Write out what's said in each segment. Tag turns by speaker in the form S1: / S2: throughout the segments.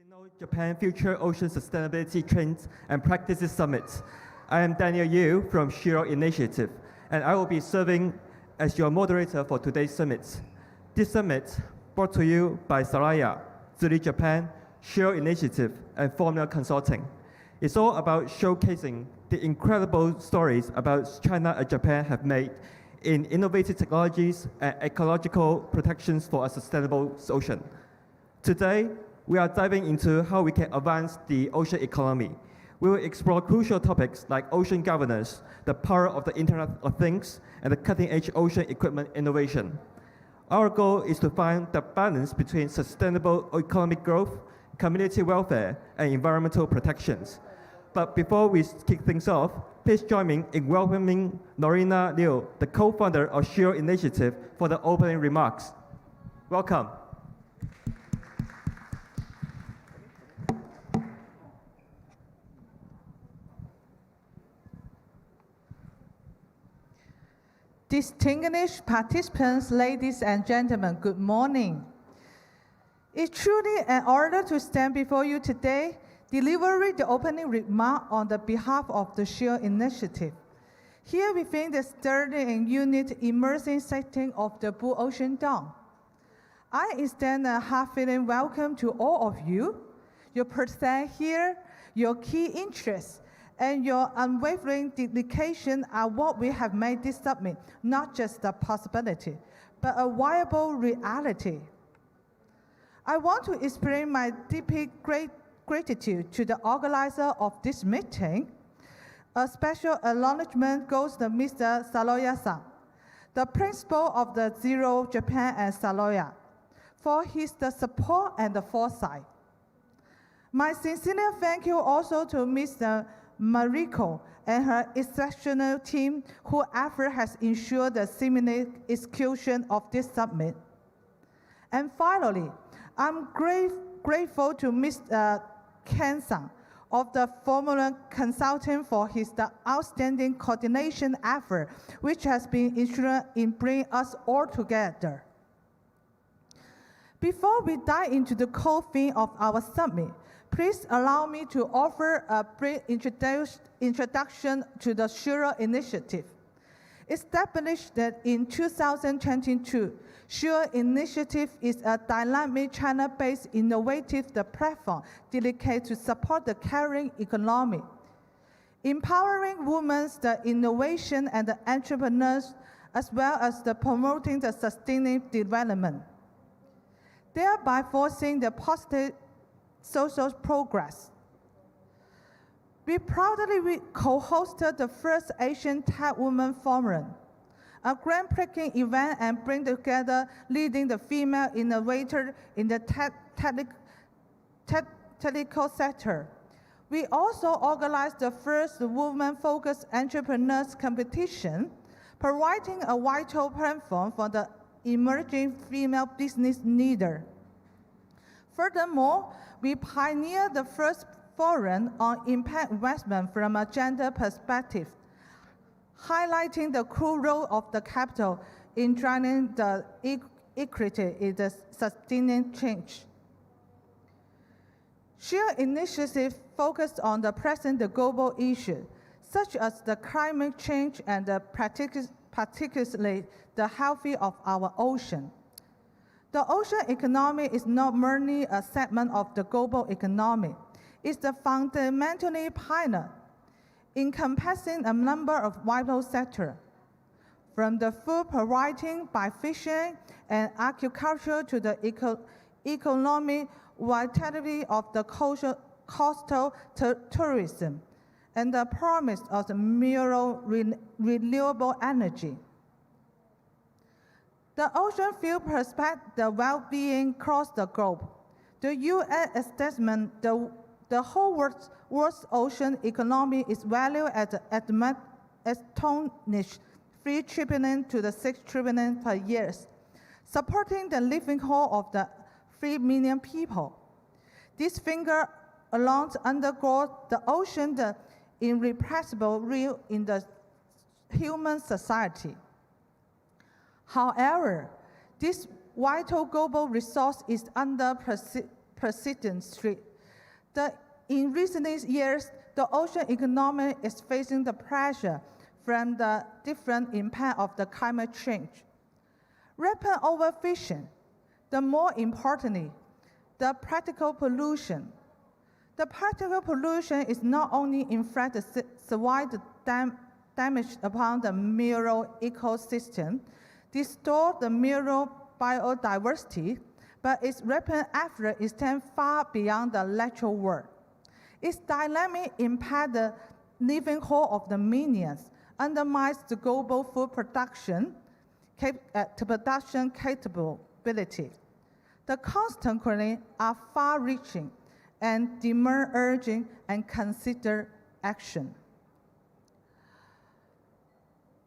S1: International Japan Future Ocean Sustainability Trends and Practices Summit. I am Daniel Yu from Shero Initiative, and I will be serving as your moderator for today's summit. This summit, brought to you by Saraya, ZERI Japan, Shero Initiative, and Formula Consulting, is all about showcasing the incredible stories about China and Japan have made in innovative technologies and ecological protections for a sustainable ocean. Today, we are diving into how we can advance the ocean economy. We will explore crucial topics like ocean governance, the power of the Internet of Things, and the cutting-edge ocean equipment innovation. Our goal is to find the balance between sustainable economic growth, community welfare, and environmental protections. But before we kick things off, please join me in welcoming Norina Liu, the co-founder of Shero Initiative, for the opening remarks. Welcome.
S2: Distinguished participants, ladies and gentlemen, good morning. It's truly an honor to stand before you today, delivering the opening remark on the behalf of the Shero Initiative. Here within the sturdy and unique immersive setting of the Blue Ocean Dome, I extend a heartfelt welcome to all of you. Your presence here, your key interests, and your unwavering dedication are what we have made this summit not just a possibility, but a viable reality. I want to express my deep gratitude to the organizer of this meeting. A special acknowledgement goes to Mr. Saloya-san, the principal of the ZERI Japan and Saloya, for his support and the foresight. My sincere thank you also to Mr. Mariko and her exceptional team, whose effort has ensured the seamless execution of this summit. And finally, I'm grateful to Mr. Ken-san of the Formula Consulting for his outstanding coordination effort, which has been instrumental in bringing us all together. Before we dive into the core theme of our summit, please allow me to offer a brief introduction to the Shero Initiative. Established in 2022, Shero Initiative is a dynamic China-based innovative platform dedicated to support the caring economy, empowering women, the innovation and the entrepreneurs, as well as the promoting the sustainable development, thereby forcing the positive social progress. We proudly co-hosted the first Asian Tech Women Forum, a groundbreaking event and bring together leading the female innovators in the technical sector. We also organized the first women-focused entrepreneurs competition, providing a vital platform for the emerging female business leader. Furthermore, we pioneered the first forum on impact investment from a gender perspective, highlighting the crucial role of the capital in driving the equity in the sustaining change. Shero Initiative focused on the present global issues, such as the climate change and particularly the health of our ocean. The ocean economy is not merely a segment of the global economy. It's the fundamentally pioneer, encompassing a number of vital sectors, from the food providing by fishing and agriculture to the economic vitality of the coastal tourism, and the promise of the renewable energy. The ocean field prospects the well-being across the globe. The UN assessment, the whole world's ocean economy is valued at astonishing $3 trillion to 6 trillion per year, supporting the livelihood of the 3 million people. This figure alone underscores the ocean, the irrepressible role in the human society. However, this vital global resource is under persistent In recent years, the ocean economy is facing the pressure from the different impact of the climate change. Rapid overfishing, the more importantly, the practical pollution. The practical pollution is not only inflict the severe damage upon the marine ecosystem, distort the marine biodiversity, but its rapid effect extends far beyond the natural world. Its dynamic impact the livelihood of the millions, undermines the global food production capability. The consequences are far-reaching and demand urgent and considered action.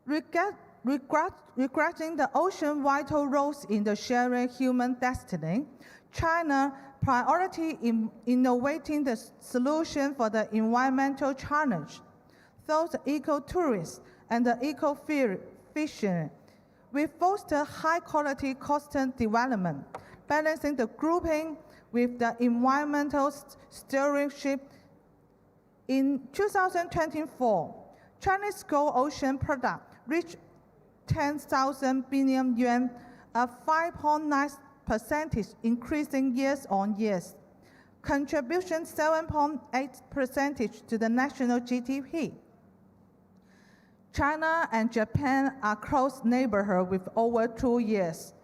S2: Regarding the ocean's vital roles in the sharing human destiny, China's priority in innovating the solution for the environmental challenge, through the ecotourism and the eco-fishing, we foster high-quality coastal development, balancing the grouping with the environmental stewardship. In 2024, Chinese gold ocean product reached 10,000 billion yuan, a 5.9% increasing years on years, contribution 7.8% to the national GDP. China and Japan are close neighborhood with over 2 years.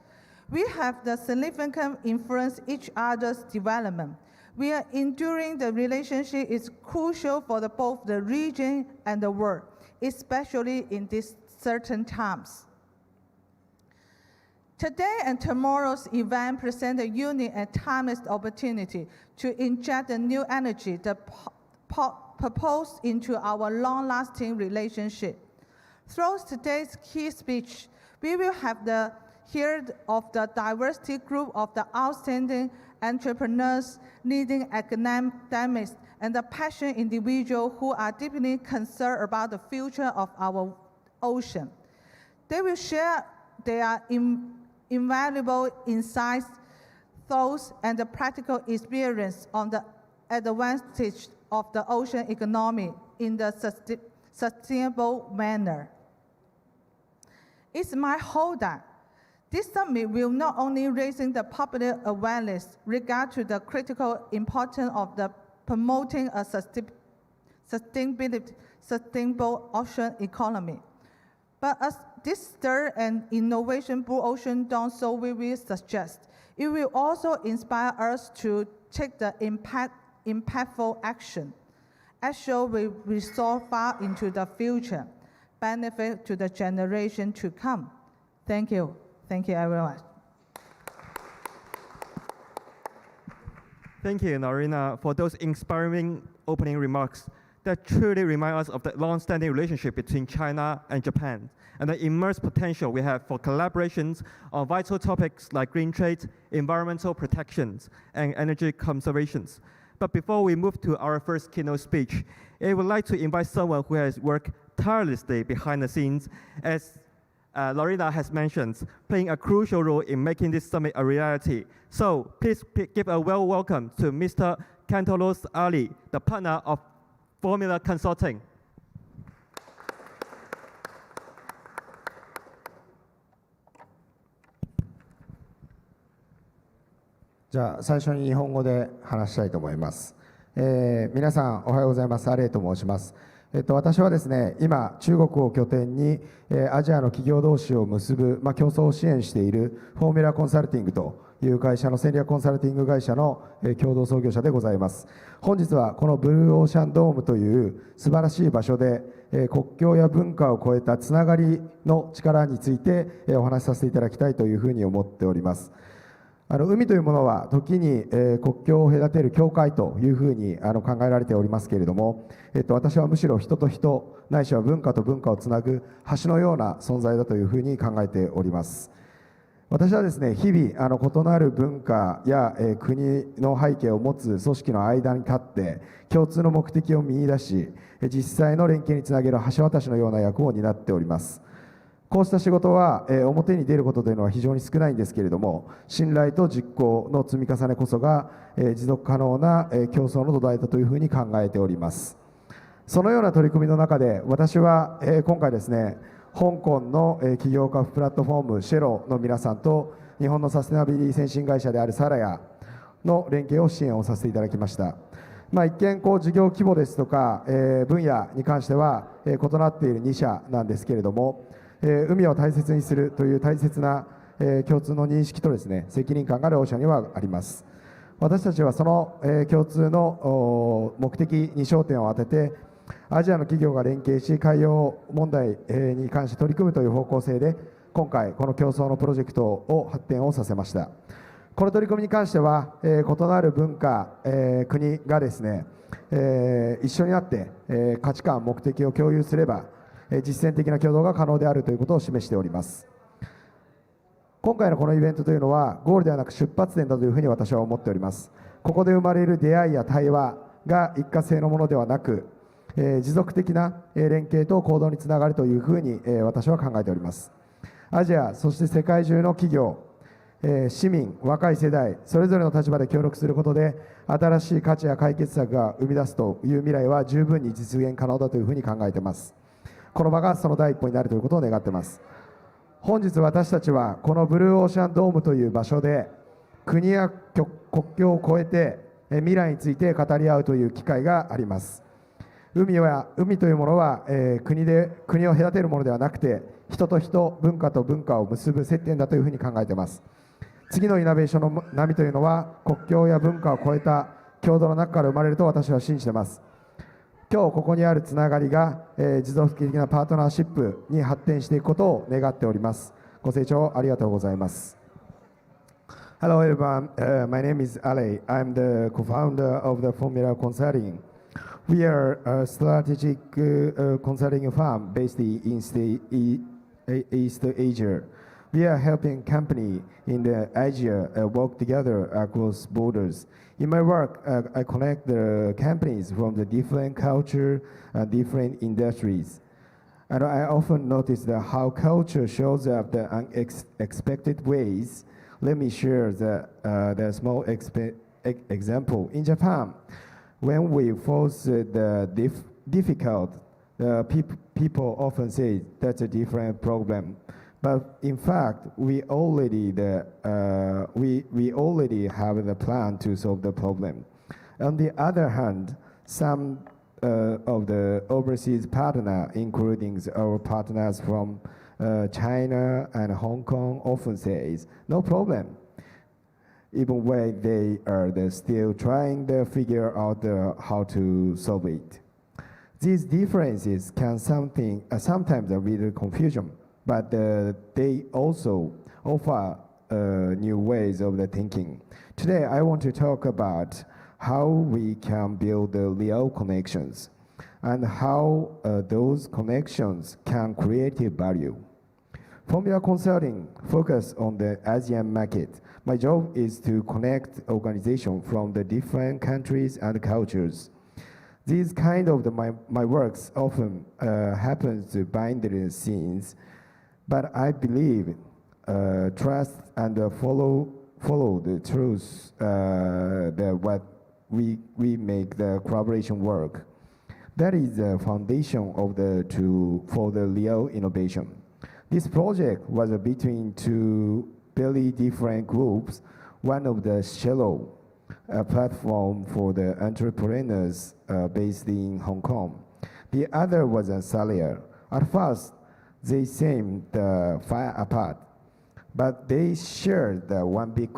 S2: We have the significant influence each other's development. We are enduring the relationship is crucial for both the region and the world, especially in these certain times. Today and tomorrow's event present a unique and timeless opportunity to inject the new energy that proposed into our long-lasting relationship. Through today's key speech, we will have hear of the diversity group of the outstanding entrepreneurs, leading academics, and the passionate individuals who are deeply concerned about the future of our ocean. They will share their invaluable insights, thoughts, and the practical experience on the advantage of the ocean economy in the sustainable manner. It's my hope that this summit will not only raise the public awareness regarding the critical importance of the promoting a sustainable ocean economy, but as this stir and innovation blue ocean dawn, so we will suggest, it will also inspire us to take the impactful action. Action will resolve far into the future, benefit to the generation to come. Thank you. Thank you, everyone.
S1: Thank you, Narina, for those inspiring opening remarks that truly remind us of the long-standing relationship between China and Japan and the immense potential we have for collaborations on vital topics like green trade, environmental protections, and energy conservations. But before we move to our first keynote speech, I would like to invite someone who has worked tirelessly behind the scenes, as Lorena has mentioned, playing a crucial role in making this summit a reality. So please give a warm welcome to Mr. Kantoros Ali, the partner of Formula Consulting.
S3: じゃあ最初に日本語で話したいと思います。皆さんおはようございます。アレイと申します。私はですね、今中国を拠点にアジアの企業同士を結ぶ、競争を支援しているフォーミュラーコンサルティングという会社の戦略コンサルティング会社の共同創業者でございます。本日はこのブルーオーシャンドームという素晴らしい場所で国境や文化を超えたつながりの力についてお話しさせていただきたいというふうに思っております。海というものは時に国境を隔てる境界というふうに考えられておりますけれども、私はむしろ人と人ないしは文化と文化をつなぐ橋のような存在だというふうに考えております。私はですね、日々異なる文化や国の背景を持つ組織の間に立って共通の目的を見出し、実際の連携につなげる橋渡しのような役を担っております。こうした仕事は、表に出ることというのは非常に少ないんですけれども、信頼と実行の積み重ねこそが、持続可能な、競争の土台だというふうに考えております。そのような取り組みの中で、私は、今回ですね、香港の、起業家プラットフォームシェロの皆さんと、日本のサステナビリティ先進会社であるサラヤの連携を支援をさせていただきました。一見事業規模ですとか、分野に関しては、異なっている2社なんですけれども、海を大切にするという大切な、共通の認識とですね、責任感が両者にはあります。私たちはその、共通の目的に焦点を当てて、アジアの企業が連携し、海洋問題に関して取り組むという方向性で、今回、この共創のプロジェクトを発展をさせました。この取り組みに関しては、異なる文化、国がですね、一緒になって、価値観、目的を共有すれば、実践的な共同が可能であるということを示しております。今回のこのイベントというのは、ゴールではなく出発点だというふうに私は思っております。ここで生まれる出会いや対話が一過性のものではなく、持続的な連携と行動につながるというふうに私は考えております。アジア、そして世界中の企業、市民、若い世代、それぞれの立場で協力することで、新しい価値や解決策が生み出すという未来は十分に実現可能だというふうに考えています。この場がその第一歩になるということを願っています。本日私たちはこのブルーオーシャンドームという場所で、国や国境を越えて未来について語り合うという機会があります。海というものは、国を隔てるものではなくて、人と人、文化と文化を結ぶ接点だというふうに考えています。次のイノベーションの波というのは、国境や文化を超えた共同の中から生まれると私は信じています。今日ここにあるつながりが、持続的なパートナーシップに発展していくことを願っております。ご清聴ありがとうございます。Hello everyone, my name is Ali. I'm the co-founder of the Formula Consulting. We are a strategic consulting firm based in East Asia. We are helping companies in Asia work together across borders. In my work, I connect the companies from the different culture and different industries. And I often notice that how culture shows up the unexpected ways. Let me share the small example. In Japan, when we face the difficult, people often say that's a different problem. But in fact, we already have the plan to solve the problem. On the other hand, some of the overseas partners, including our partners from China and Hong Kong, often says no problem, even when they are still trying to figure out how to solve it. These differences can sometimes lead to confusion. But they also offer new ways of the thinking. Today, I want to talk about how we can build the real connections and how those connections can create value. Formula Consulting focuses on the Asian market. My job is to connect organizations from the different countries and cultures. These kind of my works often happens behind the scenes. But I believe trust and follow the truth what we make the collaboration work. That is the foundation of for the real innovation. This project was between two very different groups. One of the Shero, a platform for the entrepreneurs based in Hong Kong. The other was a Salia. At first, they seemed far apart, but they shared one big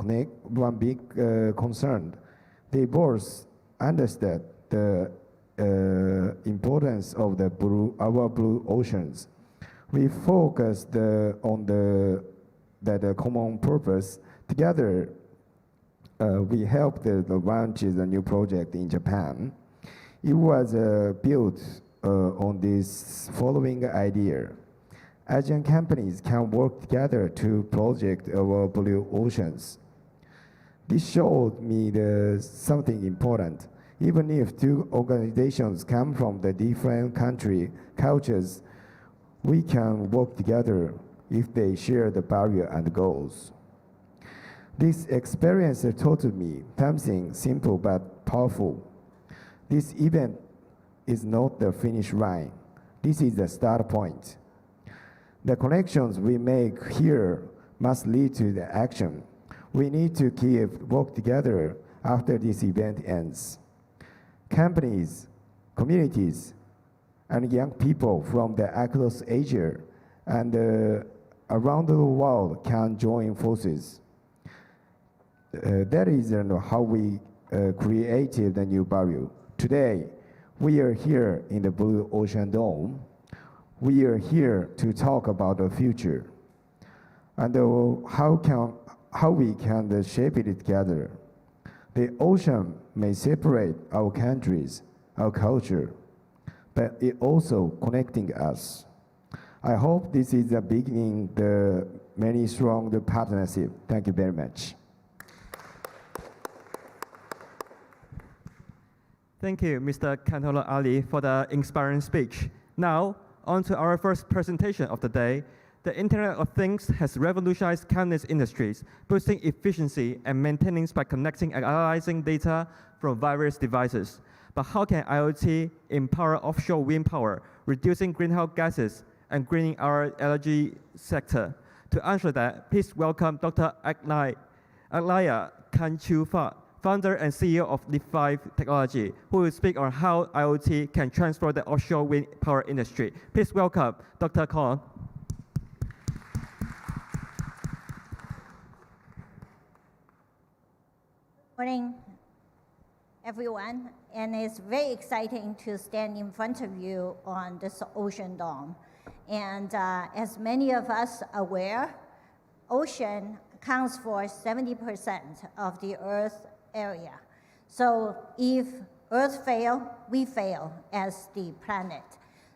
S3: concern. They both understood the importance of our blue oceans. We focused on that common purpose. Together, we helped launch the new project in Japan. It was built on this following idea. Asian companies can work together to project our blue oceans. This showed me something important. Even if two organizations come from the different cultures, We can work together if they share the value and goals. This experience taught me something simple but powerful. This event is not the finish line. This is the start point. The connections we make here must lead to the action. We need to keep work together after this event ends. Companies, communities, and young people from across Asia and around the world can join forces. That is how we created the new value. How we are here in the Blue Ocean Dome. We are here to talk about the future and how we can shape it together. The ocean may separate our countries, our culture, but it also connecting us. I hope this is the beginning the many strong partnership. Thank you very much.
S1: Thank you, Mr. Kantolo Ali, for the inspiring speech. Now, on to our first presentation of the day. The Internet of Things has revolutionized countless industries, boosting efficiency and maintenance by connecting and analyzing data from various devices. But how can IoT empower offshore wind power, reducing greenhouse gases and greening our energy sector? To answer that, please welcome Dr. Aglaya Kanchufa, founder and CEO of Leap5 Technology, who will speak on how IoT can transform the offshore wind power industry. Please welcome Dr. Kong.
S4: Morning, everyone, and it's very exciting to stand in front of you on this ocean dome. And as many of us are aware, ocean accounts for 70% of the Earth area. So if Earth fails, we fail as the planet.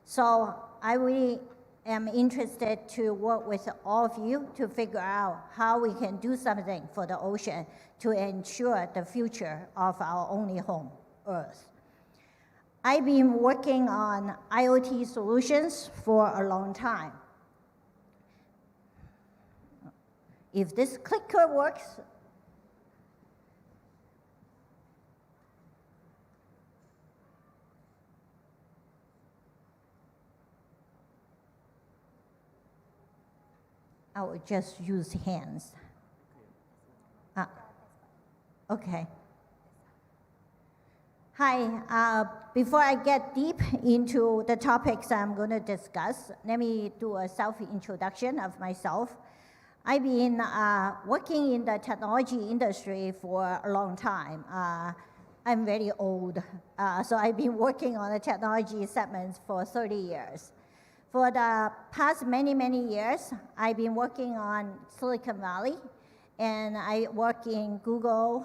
S4: So I really am interested to work with all of you to figure out how we can do something for the ocean to ensure the future of our only home, Earth. I've been working on IoT solutions for a long time. If this clicker works, I will just use hands. Okay. Hi, before I get deep into the topics I'm going to discuss, let me do a self-introduction of myself. I've been working in the technology industry for a long time. I'm very old, so I've been working on the technology segments for 30 years. For the past many, many years, I've been working on Silicon Valley, and I work in Google,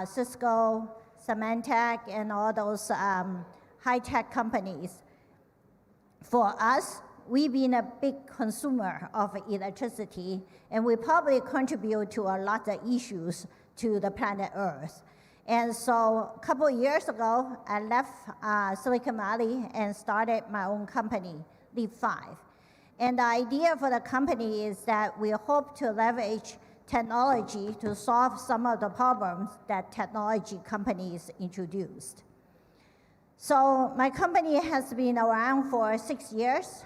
S4: Cisco, Symantec, and all those high-tech companies. For us, we've been a big consumer of electricity, and we probably contribute to a lot of issues to the planet Earth. And so a couple of years ago, I left Silicon Valley and started my own company, Leap5. And the idea for the company is that we hope to leverage technology to solve some of the problems that technology companies introduced. So my company has been around for 6 years.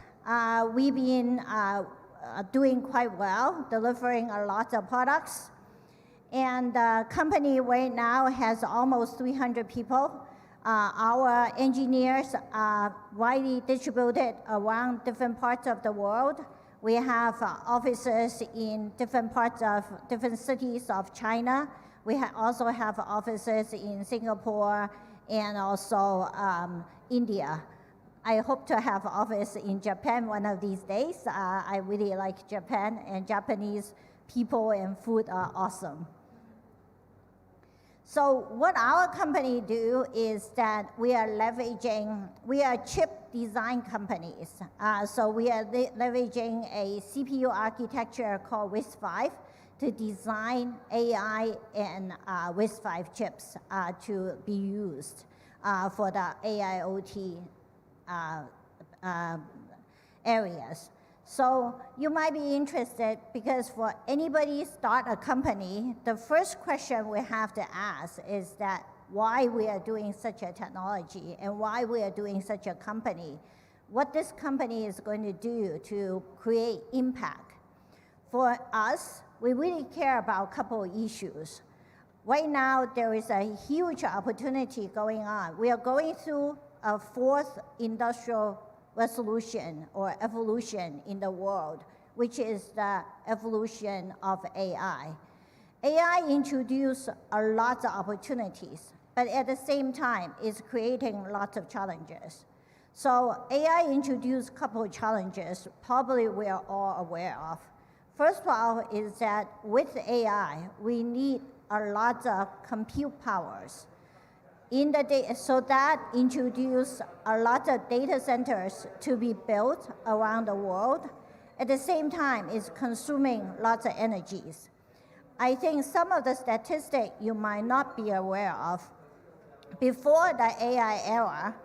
S4: We've been doing quite well, delivering a lot of products. And the company right now has almost 300 people. Our engineers are widely distributed around different parts of the world. We have offices in different parts of different cities of China. We also have offices in Singapore and also India. I hope to have an office in Japan one of these days. I really like Japan, and Japanese people and food are awesome. So what our company do is that we are chip design companies. So we are leveraging a CPU architecture called RISC-V to design AI and RISC-V chips to be used for the AIoT areas. So you might be interested because for anybody start a company, the first question we have to ask is that why we are doing such a technology and why we are doing such a company, what this company is going to do to create impact. For us, we really care about a couple of issues. Right now, there is a huge opportunity going on. We are going through a fourth industrial revolution or evolution in the world, which is the evolution of AI. AI introduces a lot of opportunities, but at the same time, it's creating lots of challenges. So AI introduced a couple of challenges probably we are all aware of. First of all is that with AI, we need a lot of compute powers. So that introduced a lot of data centers to be built around the world. At the same time, it's consuming lots of energies. I think some of the statistics you might not be aware of. Before the AI era,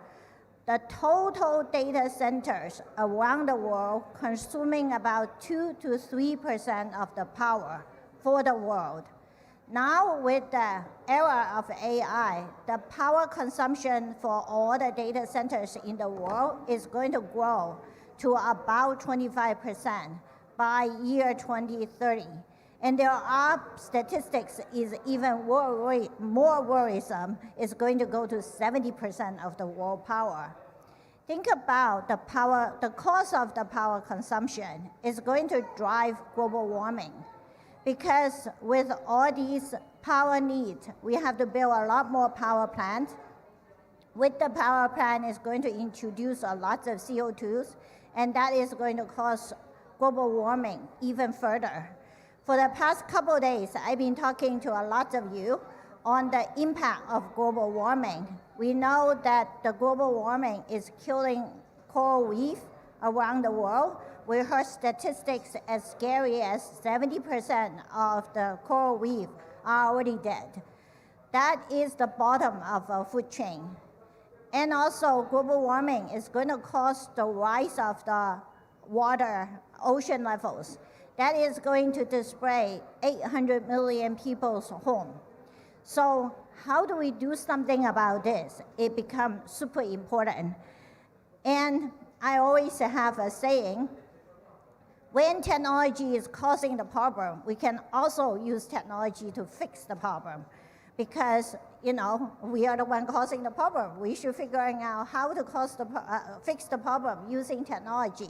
S4: the total data centers around the world consuming about 2 to 3% of the power for the world. Now with the era of AI, the power consumption for all the data centers in the world is going to grow to about 25% by year 2030. And there are statistics is even more worrisome, it's going to go to 70% of the world power. Think about the cost of the power consumption is going to drive global warming. Because with all these power needs, we have to build a lot more power plants. With the power plant, it's going to introduce a lot of CO2s, and that is going to cause global warming even further. For the past couple of days, I've been talking to a lot of you on the impact of global warming. We know that the global warming is killing coral reef around the world. We heard statistics as scary as 70% of the coral reef are already dead. That is the bottom of a food chain. And also, global warming is going to cause the rise of the ocean levels. That is going to displace 800 million people's home. So how do we do something about this? It becomes super important. And I always have a saying, when technology is causing the problem, we can also use technology to fix the problem. Because, we are the one causing the problem. We should figure out how to fix the problem using technology.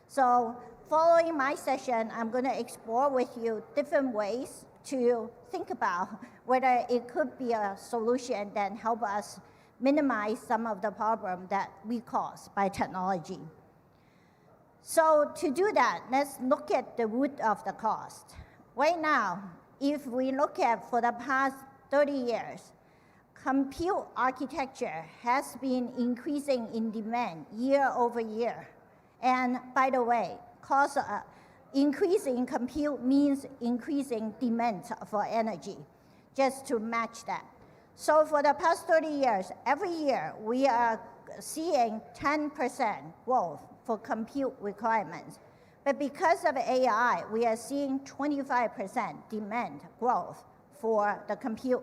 S4: So following my session, I'm going to explore with you different ways to think about whether it could be a solution that help us minimize some of the problem that we cause by technology. So to do that, let's look at the root of the cost. Right now, if we look at for the past 30 years, compute architecture has been increasing in demand year over year. And by the way, increasing compute means increasing demand for energy, just to match that. So for the past 30 years, every year we are seeing 10% growth for compute requirements. But because of AI, we are seeing 25% demand growth for the compute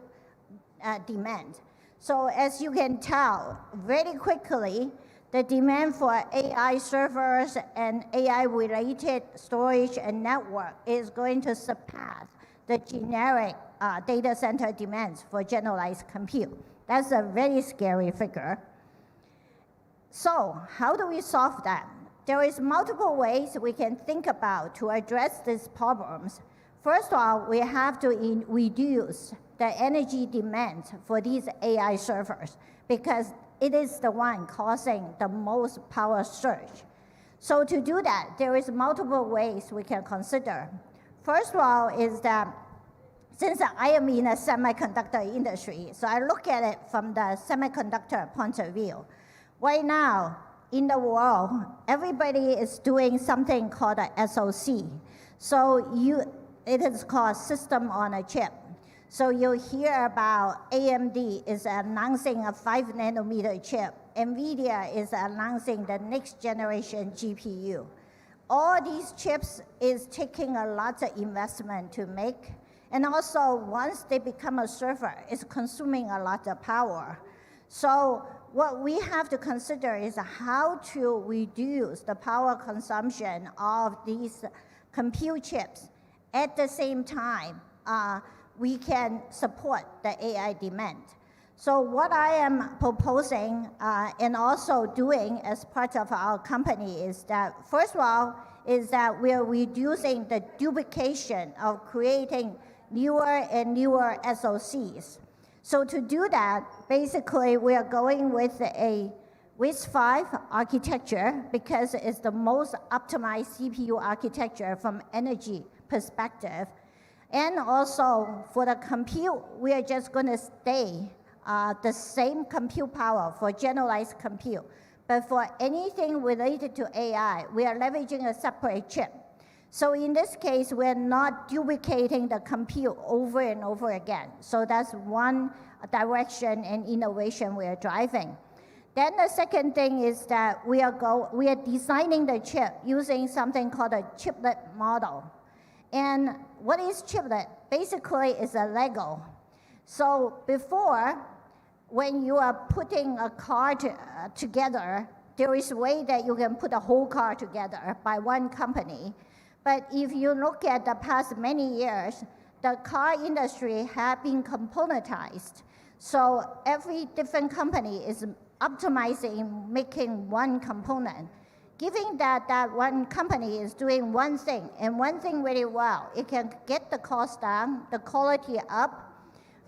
S4: demand. So as you can tell, very quickly, the demand for AI servers and AI-related storage and network is going to surpass the generic data center demands for generalized compute. That's a very scary figure. So how do we solve that? There is multiple ways we can think about to address these problems. First of all, we have to reduce the energy demand for these AI servers because it is the one causing the most power surge. So to do that, there is multiple ways we can consider. First of all is that since I am in a semiconductor industry, so I look at it from the semiconductor point of view. Right now, in the world, everybody is doing something called a SoC. So it is called system on a chip. So you hear about AMD is announcing a 5 nanometer chip. NVIDIA is announcing the next generation GPU. all these chips is taking a lot of investment to make. And also, once they become a server, it's consuming a lot of power. So what we have to consider is how to reduce the power consumption of these compute chips. At the same time, we can support the AI demand. So what I am proposing and also doing as part of our company is that, first of all, is that we are reducing the duplication of creating newer and newer SoCs. So to do that, basically we are going with a RISC-V architecture because it's the most optimized CPU architecture from energy perspective. And also for the compute, we are just going to stay the same compute power for generalized compute. But for anything related to AI, we are leveraging a separate chip. So in this case, we're not duplicating the compute over and over again. So that's one direction and innovation we are driving. Then the second thing is that we are designing the chip using something called a chiplet model. And what is chiplet? Basically, it's a Lego. So before, when you are putting a car together, there is a way that you can put a whole car together by one company. But if you look at the past many years, the car industry has been componentized. So every different company is optimizing making one component. Given that that one company is doing one thing, and one thing really well, it can get the cost down, the quality up.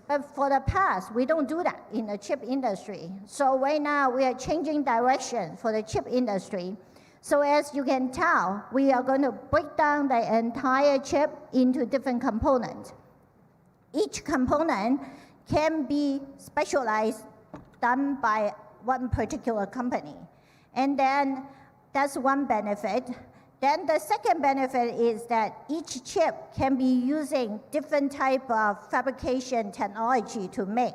S4: But for the past, we don't do that in the chip industry. So right now, we are changing direction for the chip industry. So as you can tell, we are going to break down the entire chip into different components. Each component can be specialized, done by one particular company. And then that's one benefit. Then the second benefit is that each chip can be using different type of fabrication technology to make.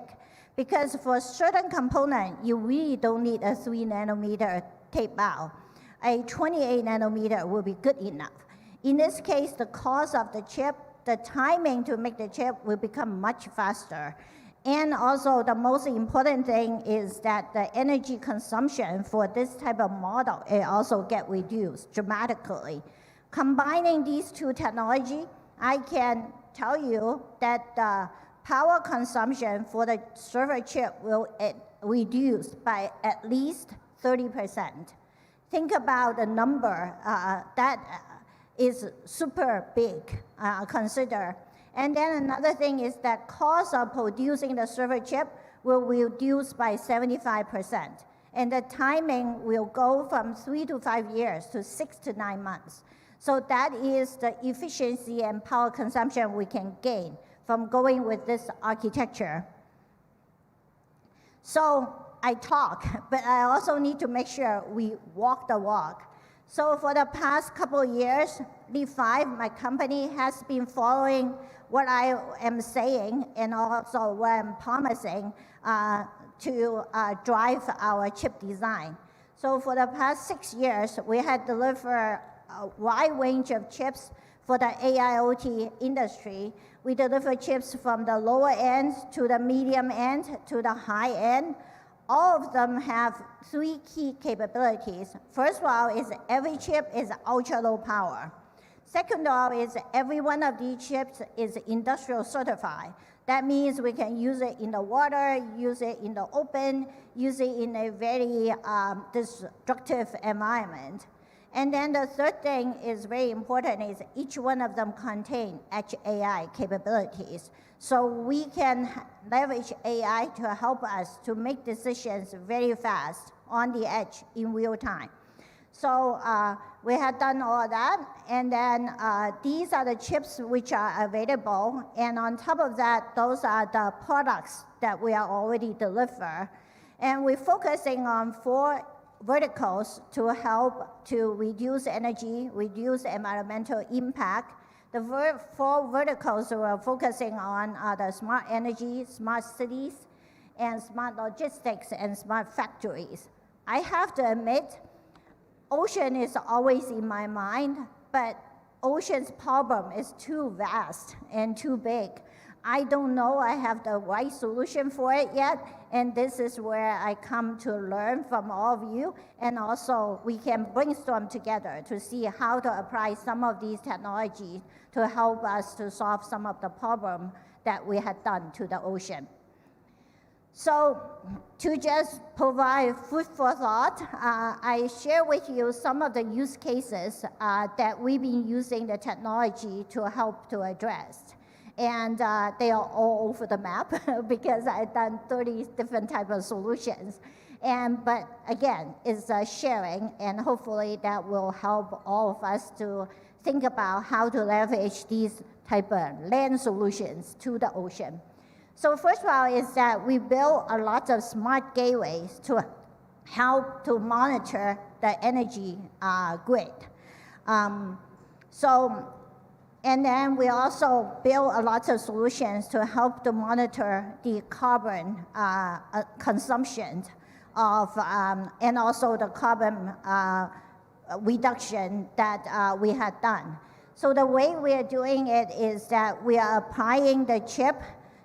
S4: Because for certain component, you really don't need a 3 nanometer tape out. A 28 nanometer will be good enough. In this case, the cost of the chip, the timing to make the chip will become much faster. And also the most important thing is that the energy consumption for this type of model, it also get reduced dramatically. Combining these two technology, I can tell you that the power consumption for the server chip will reduce by at least 30%. Think about the number that is super big, consider. And then another thing is that cost of producing the server chip will reduce by 75%. And the timing will go from 3 to 5 years to 6 to 9 months. So that is the efficiency and power consumption we can gain from going with this architecture. So I talk, but I also need to make sure we walk the walk. So for the past couple of years, D5, my company, has been following what I am saying and also what I'm promising to drive our chip design. So for the past 6 years, we had delivered a wide range of chips for the AIoT industry. We deliver chips from the lower end to the medium end to the high end. All of them have 3 key capabilities. First of all is every chip is ultra low power. Second of all is every one of these chips is industrial certified. That means we can use it in the water, use it in the open, use it in a very destructive environment. And then the third thing is very important is each one of them contain edge AI capabilities. So we can leverage AI to help us to make decisions very fast on the edge in real time. So we have done all that, and then these are the chips which are available, and on top of that, those are the products that we are already deliver. And we're focusing on 4 verticals to help to reduce energy, reduce environmental impact. The 4 verticals we're focusing on are the smart energy, smart cities, and smart logistics, and smart factories. I have to admit, ocean is always in my mind, but ocean's problem is too vast and too big. I don't know I have the right solution for it yet, and this is where I come to learn from all of you, and also we can brainstorm together to see how to apply some of these technologies to help us to solve some of the problem that we had done to the ocean. So to just provide food for thought, I share with you some of the use cases that we've been using the technology to help to address. And they are all over the map because I've done 30 different types of solutions. But again, it's sharing, and hopefully that will help all of us to think about how to leverage these type of land solutions to the ocean. So first of all is that we built a lot of smart gateways to help to monitor the energy grid. And then we also build a lot of solutions to help to monitor the carbon consumption of, and also the carbon reduction that we had done. So the way we are doing it is that we are applying the chip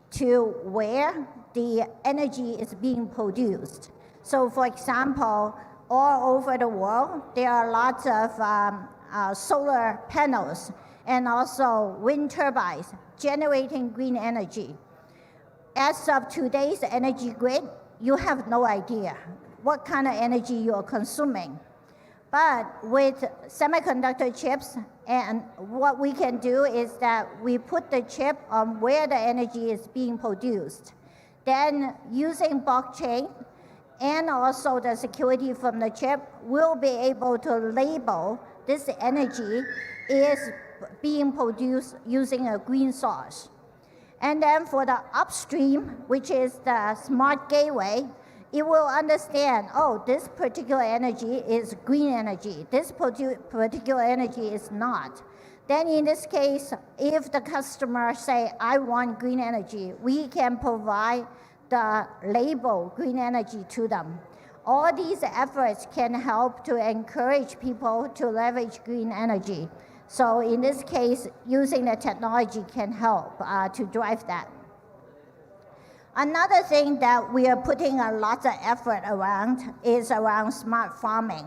S4: to where the energy is being produced. So for example, all over the world, there are lots of solar panels and also wind turbines generating green energy. As of today's energy grid, you have no idea what kind of energy you are consuming. But with semiconductor chips, and what we can do is that we put the chip on where the energy is being produced. Then using blockchain and also the security from the chip, we'll be able to label this energy is being produced using a green source. And then for the upstream, which is the smart gateway, it will understand, oh, this particular energy is green energy. This particular energy is not. Then in this case, if the customer say, I want green energy, we can provide the label green energy to them. All these efforts can help to encourage people to leverage green energy. So in this case, using the technology can help to drive that. Another thing that we are putting a lot of effort around is around smart farming.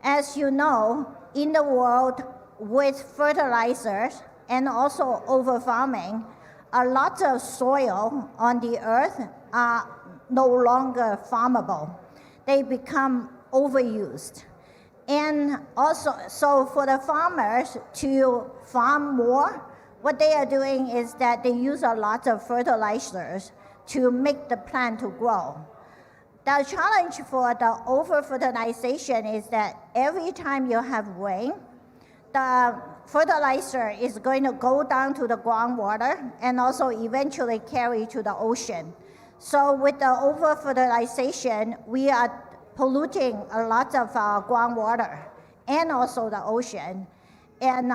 S4: As you know, in the world with fertilizers and also over farming, a lot of soil on the earth are no longer farmable. They become overused. And also, so for the farmers to farm more, what they are doing is that they use a lot of fertilizers to make the plant to grow. The challenge for the over-fertilization is that every time you have rain, the fertilizer is going to go down to the groundwater and also eventually carry to the ocean. So with the over-fertilization, we are polluting a lot of groundwater and also the ocean. And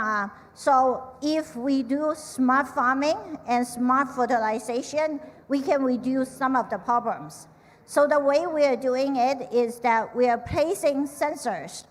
S4: so if we do smart farming and smart fertilization, we can reduce some of the problems. So the way we are doing it is that we are placing sensors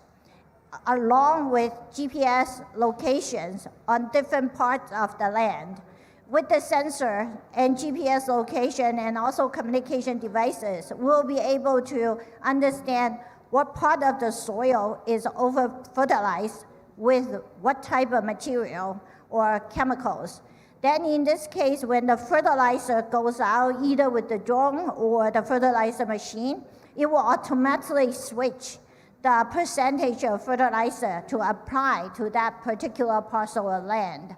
S4: along with GPS locations on different parts of the land. With the sensor and GPS location and also communication devices, we'll be able to understand what part of the soil is over-fertilized with what type of material or chemicals. Then in this case, when the fertilizer goes out, either with the drone or the fertilizer machine, it will automatically switch the percentage of fertilizer to apply to that particular parcel of land.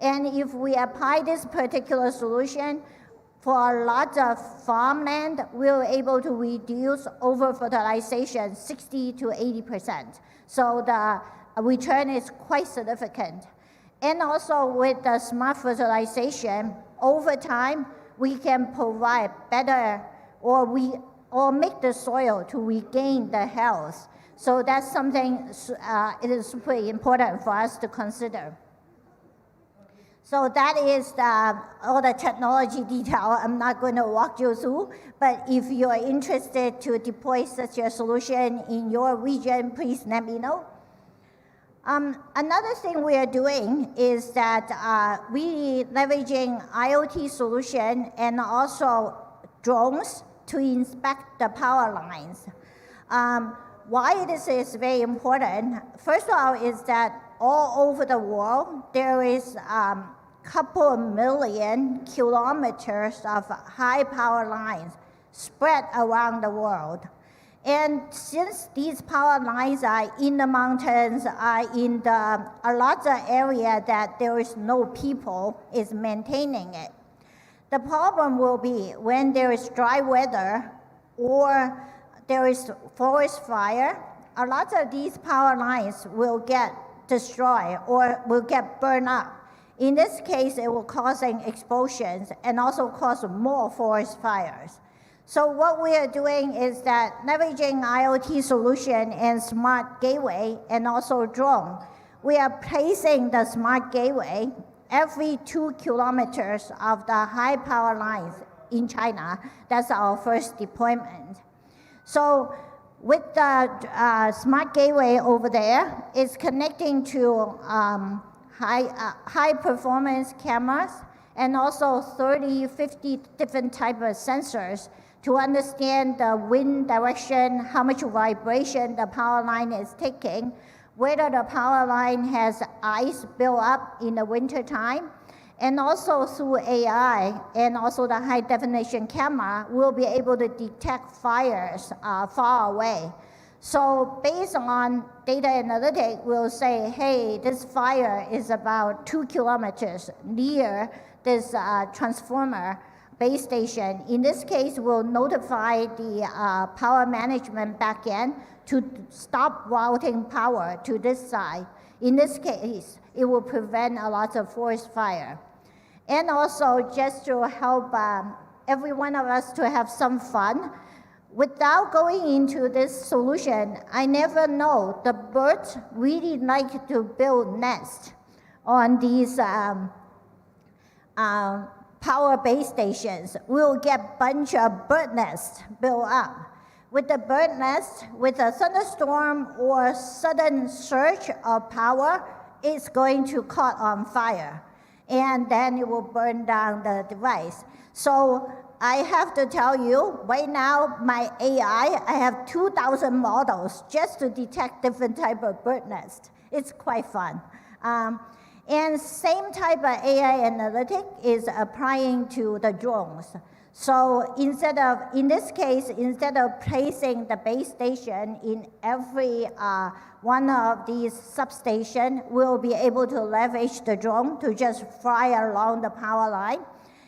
S4: And if we apply this particular solution for a lot of farmland, we're able to reduce over-fertilization 60 to 80%. So the return is quite significant. And also with the smart fertilization, over time, we can provide better or make the soil to regain the health. So that's something it is super important for us to consider. So that is all the technology detail. I'm not going to walk you through, but if you are interested to deploy such a solution in your region, please let me know. Another thing we are doing is that we leveraging IoT solution and also drones to inspect the power lines. Why this is very important, first of all, is that all over the world, there is couple of million kilometers of high power lines spread around the world. And since these power lines are in the mountains, are in a lot of area that there is no people is maintaining it. The problem will be when there is dry weather or there is forest fire, a lot of these power lines will get destroyed or will get burned up. In this case, it will cause explosions and also cause more forest fires. So what we are doing is that leveraging IoT solution and smart gateway and also drone, we are placing the smart gateway every 2 kilometers of the high power lines in China. That's our first deployment. So with the smart gateway over there, it's connecting to high performance cameras and also 30, 50 different type of sensors to understand the wind direction, how much vibration the power line is taking, whether the power line has ice built up in the winter time, and also through AI and also the high definition camera, we'll be able to detect fires far away. So based on data analytics, we'll say, hey, this fire is about 2 kilometers near this transformer base station. In this case, we'll notify the power management backend to stop routing power to this side. In this case, it will prevent a lot of forest fire. And also, just to help every one of us to have some fun, without going into this solution, I never know the birds really like to build nests on these power base stations. We'll get bunch of bird nests built up. With the bird nest, with a thunderstorm or sudden surge of power, it's going to caught on fire. And then it will burn down the device. So I have to tell you, right now, my AI, I have 2,000 models just to detect different type of bird nest. It's quite fun. And same type of AI analytic is applying to the drones. So in this case, instead of placing the base station in every one of these substations, we'll be able to leverage the drone to just fly along the power line.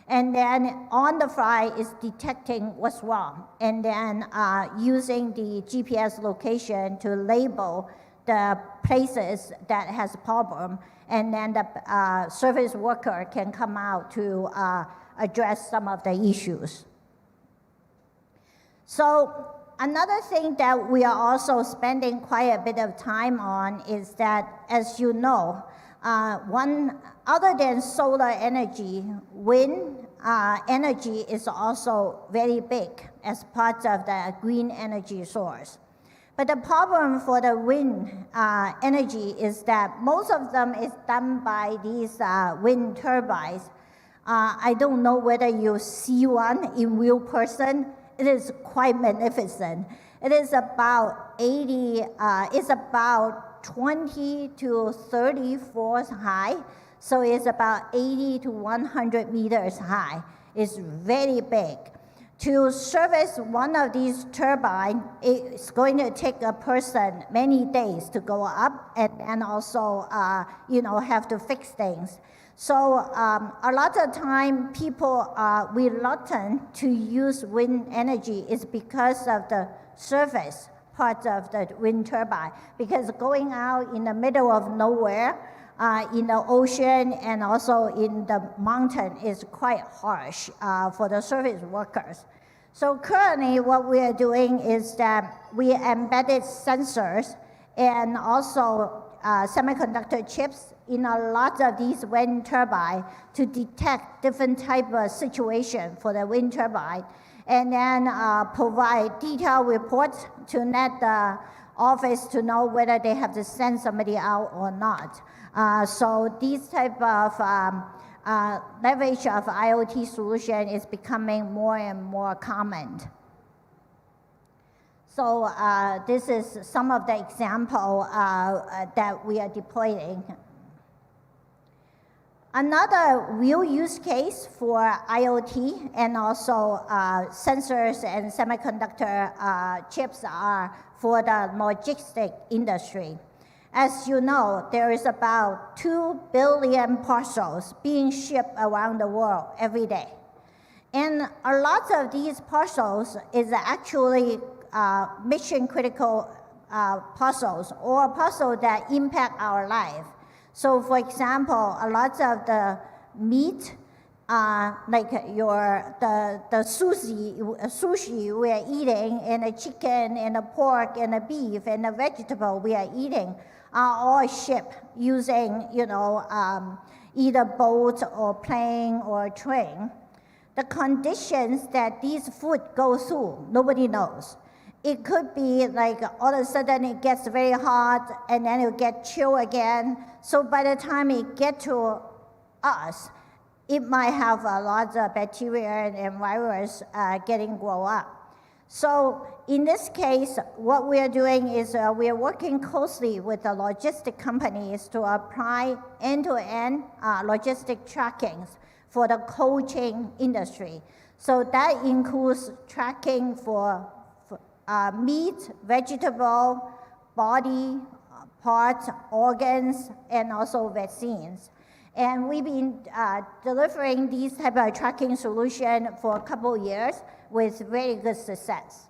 S4: And then on the fly is detecting what's wrong. And then using the GPS location to label the places that has a problem. And then the service worker can come out to address some of the issues. So another thing that we are also spending quite a bit of time on is that, as you know, other than solar energy, wind energy is also very big as part of the green energy source. But the problem for the wind energy is that most of them is done by these wind turbines. I don't know whether you see one in real person. It is quite magnificent. It is about 20 to 30 floors high. So it's about 80 to 100 meters high. It's very big. To service one of these turbines, it's going to take a person many days to go up and also have to fix things. So a lot of time people are reluctant to use wind energy is because of the surface part of the wind turbine. Because going out in the middle of nowhere, in the ocean and also in the mountain is quite harsh for the service workers. So currently what we are doing is that we embedded sensors and also semiconductor chips in a lot of these wind turbines to detect different type of situation for the wind turbine, and then provide detailed reports to let the office to know whether they have to send somebody out or not. So these type of leverage of IoT solution is becoming more and more common. So this is some of the example that we are deploying. Another real use case for IoT and also sensors and semiconductor chips are for the logistic industry. As you know, there is about 2 billion parcels being shipped around the world every day. And a lot of these parcels is actually mission critical parcels or parcels that impact our life. So for example, a lot of the meat, like the sushi we are eating, and the chicken, and the pork, and the beef, and the vegetable we are eating are all shipped using, either boat or plane or train. The conditions that these food go through, nobody knows. It could be like all of a sudden it gets very hot and then it'll get chill again. So by the time it gets to us, it might have a lot of bacteria and virus grow up. So in this case, what we are doing is we are working closely with the logistic companies to apply end-to-end logistic trackings for the cold chain industry. So that includes tracking for meat, vegetable, body parts, organs, and also vaccines. And we've been delivering these type of tracking solution for a couple of years with very good success.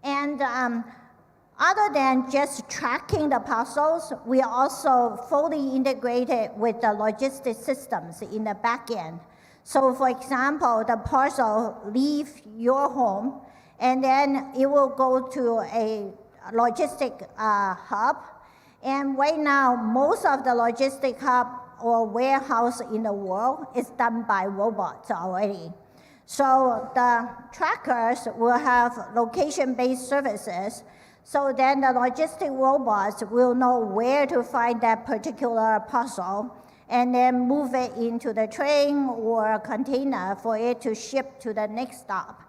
S4: And other than just tracking the parcels, we are also fully integrated with the logistic systems in the back end. So for example, the parcel leaves your home, and then it will go to a logistic hub. And right now, most of the logistic hub or warehouse in the world is done by robots already. So the trackers will have location-based services. So then the logistic robots will know where to find that particular parcel and then move it into the train or a container for it to ship to the next stop.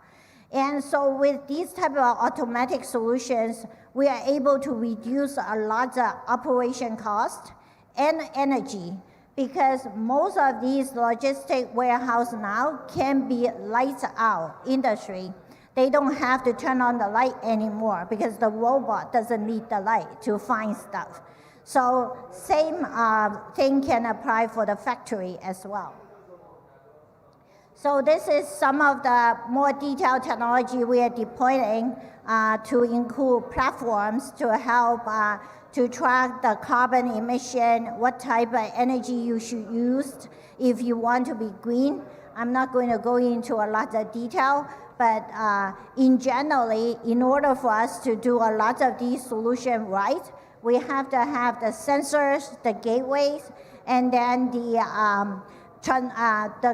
S4: And so with these type of automatic solutions, we are able to reduce a lot of operation cost and energy, because most of these logistic warehouse now can be lights out industry. They don't have to turn on the light anymore because the robot doesn't need the light to find stuff. So same thing can apply for the factory as well. So this is some of the more detailed technology we are deploying to include platforms to help to track the carbon emission, what type of energy you should use if you want to be green. I'm not going to go into a lot of detail, but in generally, in order for us to do a lot of these solutions right, we have to have the sensors, the gateways, and then the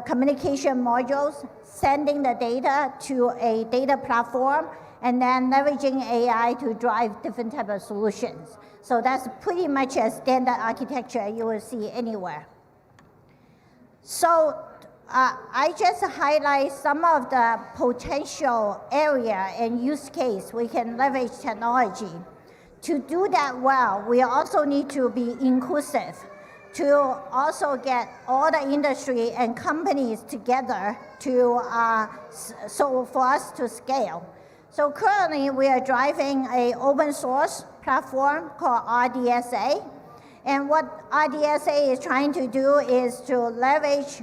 S4: communication modules, sending the data to a data platform, and then leveraging AI to drive different type of solutions. So that's pretty much a standard architecture you will see anywhere. So I just highlight some of the potential area and use case we can leverage technology. To do that well, we also need to be inclusive, to also get all the industry and companies together to, so for us to scale. So currently we are driving an open source platform called RDSA. And what RDSA is trying to do is to leverage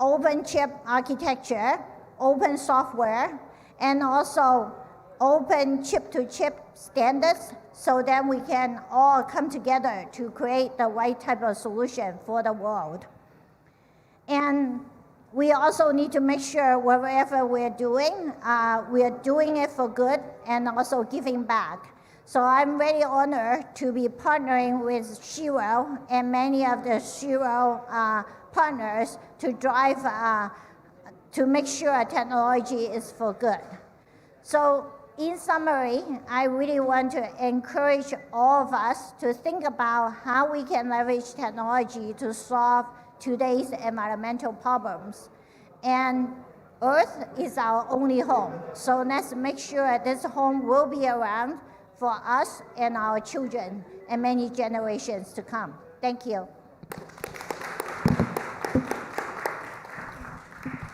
S4: open chip architecture, open software, and also open chip-to-chip standards, so that we can all come together to create the right type of solution for the world. And we also need to make sure whatever we're doing, we are doing it for good and also giving back. So I'm very honored to be partnering with Shero and many of the Shero partners to drive, to make sure technology is for good. So in summary, I really want to encourage all of us to think about how we can leverage technology to solve today's environmental problems. And Earth is our only home. So let's make sure this home will be around for us and our children and many generations to come. Thank you.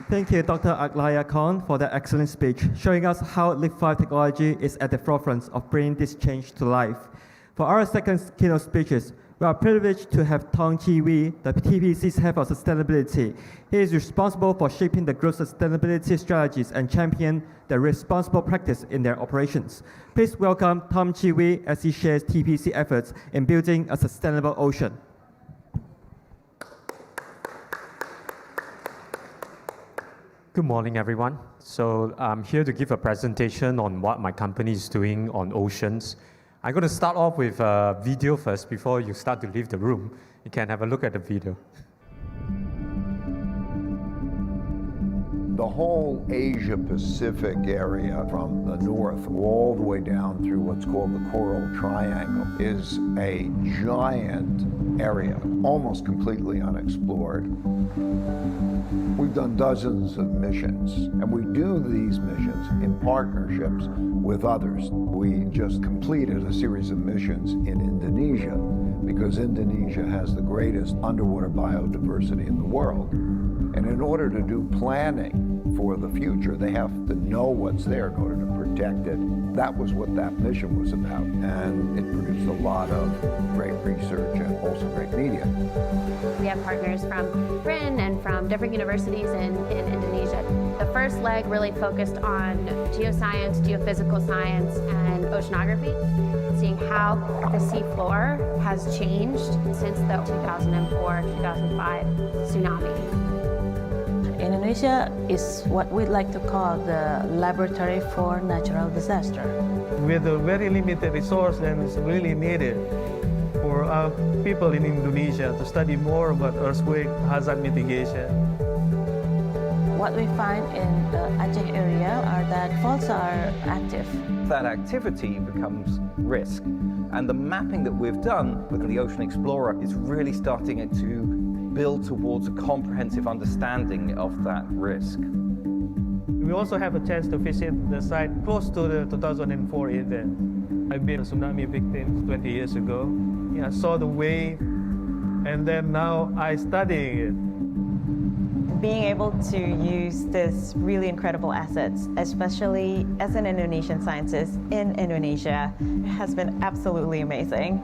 S1: Thank you, Dr. Aglaya Khan, for that excellent speech, showing us how Leap 5 technology is at the forefront of bringing this change to life. For our second keynote speeches, we are privileged to have Tong Chi Wee, the TPC's head of sustainability. He is responsible for shaping the group's sustainability strategies and champion the responsible practice in their operations. Please welcome Tom Chi Wee as he shares TPC efforts in building a sustainable ocean.
S5: Good morning, everyone. So I'm here to give a presentation on what my company is doing on oceans. I'm going to start off with a video first before you start to leave the room. You can have a look at the video.
S6: The whole Asia-Pacific area from the north all the way down through what's called the Coral Triangle is a giant area, almost completely unexplored. We've done dozens of missions, and we do these missions in partnerships with others. We just completed a series of missions in Indonesia because Indonesia has the greatest underwater biodiversity in the world. And in order to do planning for the future, they have to know what's there in order to protect it. That was what that mission was about. And it produced a lot of great research and also great media.
S7: We have partners from BRIN and from different universities in Indonesia. The first leg really focused on geoscience, geophysical science, and oceanography, seeing how the seafloor has changed since the 2004-2005 tsunami.
S8: Indonesia is what we'd like to call the laboratory for natural disaster.
S9: With a very limited resource, and it's really needed for our people in Indonesia to study more about earthquake hazard mitigation.
S8: What we find in the Aceh area are that faults are active.
S10: That activity becomes risk. And the mapping that we've done with the Ocean Explorer is really starting to build towards a comprehensive understanding of that risk.
S9: We also have a chance to visit the site close to the 2004 event. I've been a tsunami victim 20 years ago. I saw the wave, and then now I study it.
S11: Being able to use this really incredible assets, especially as an Indonesian scientist in Indonesia, has been absolutely amazing.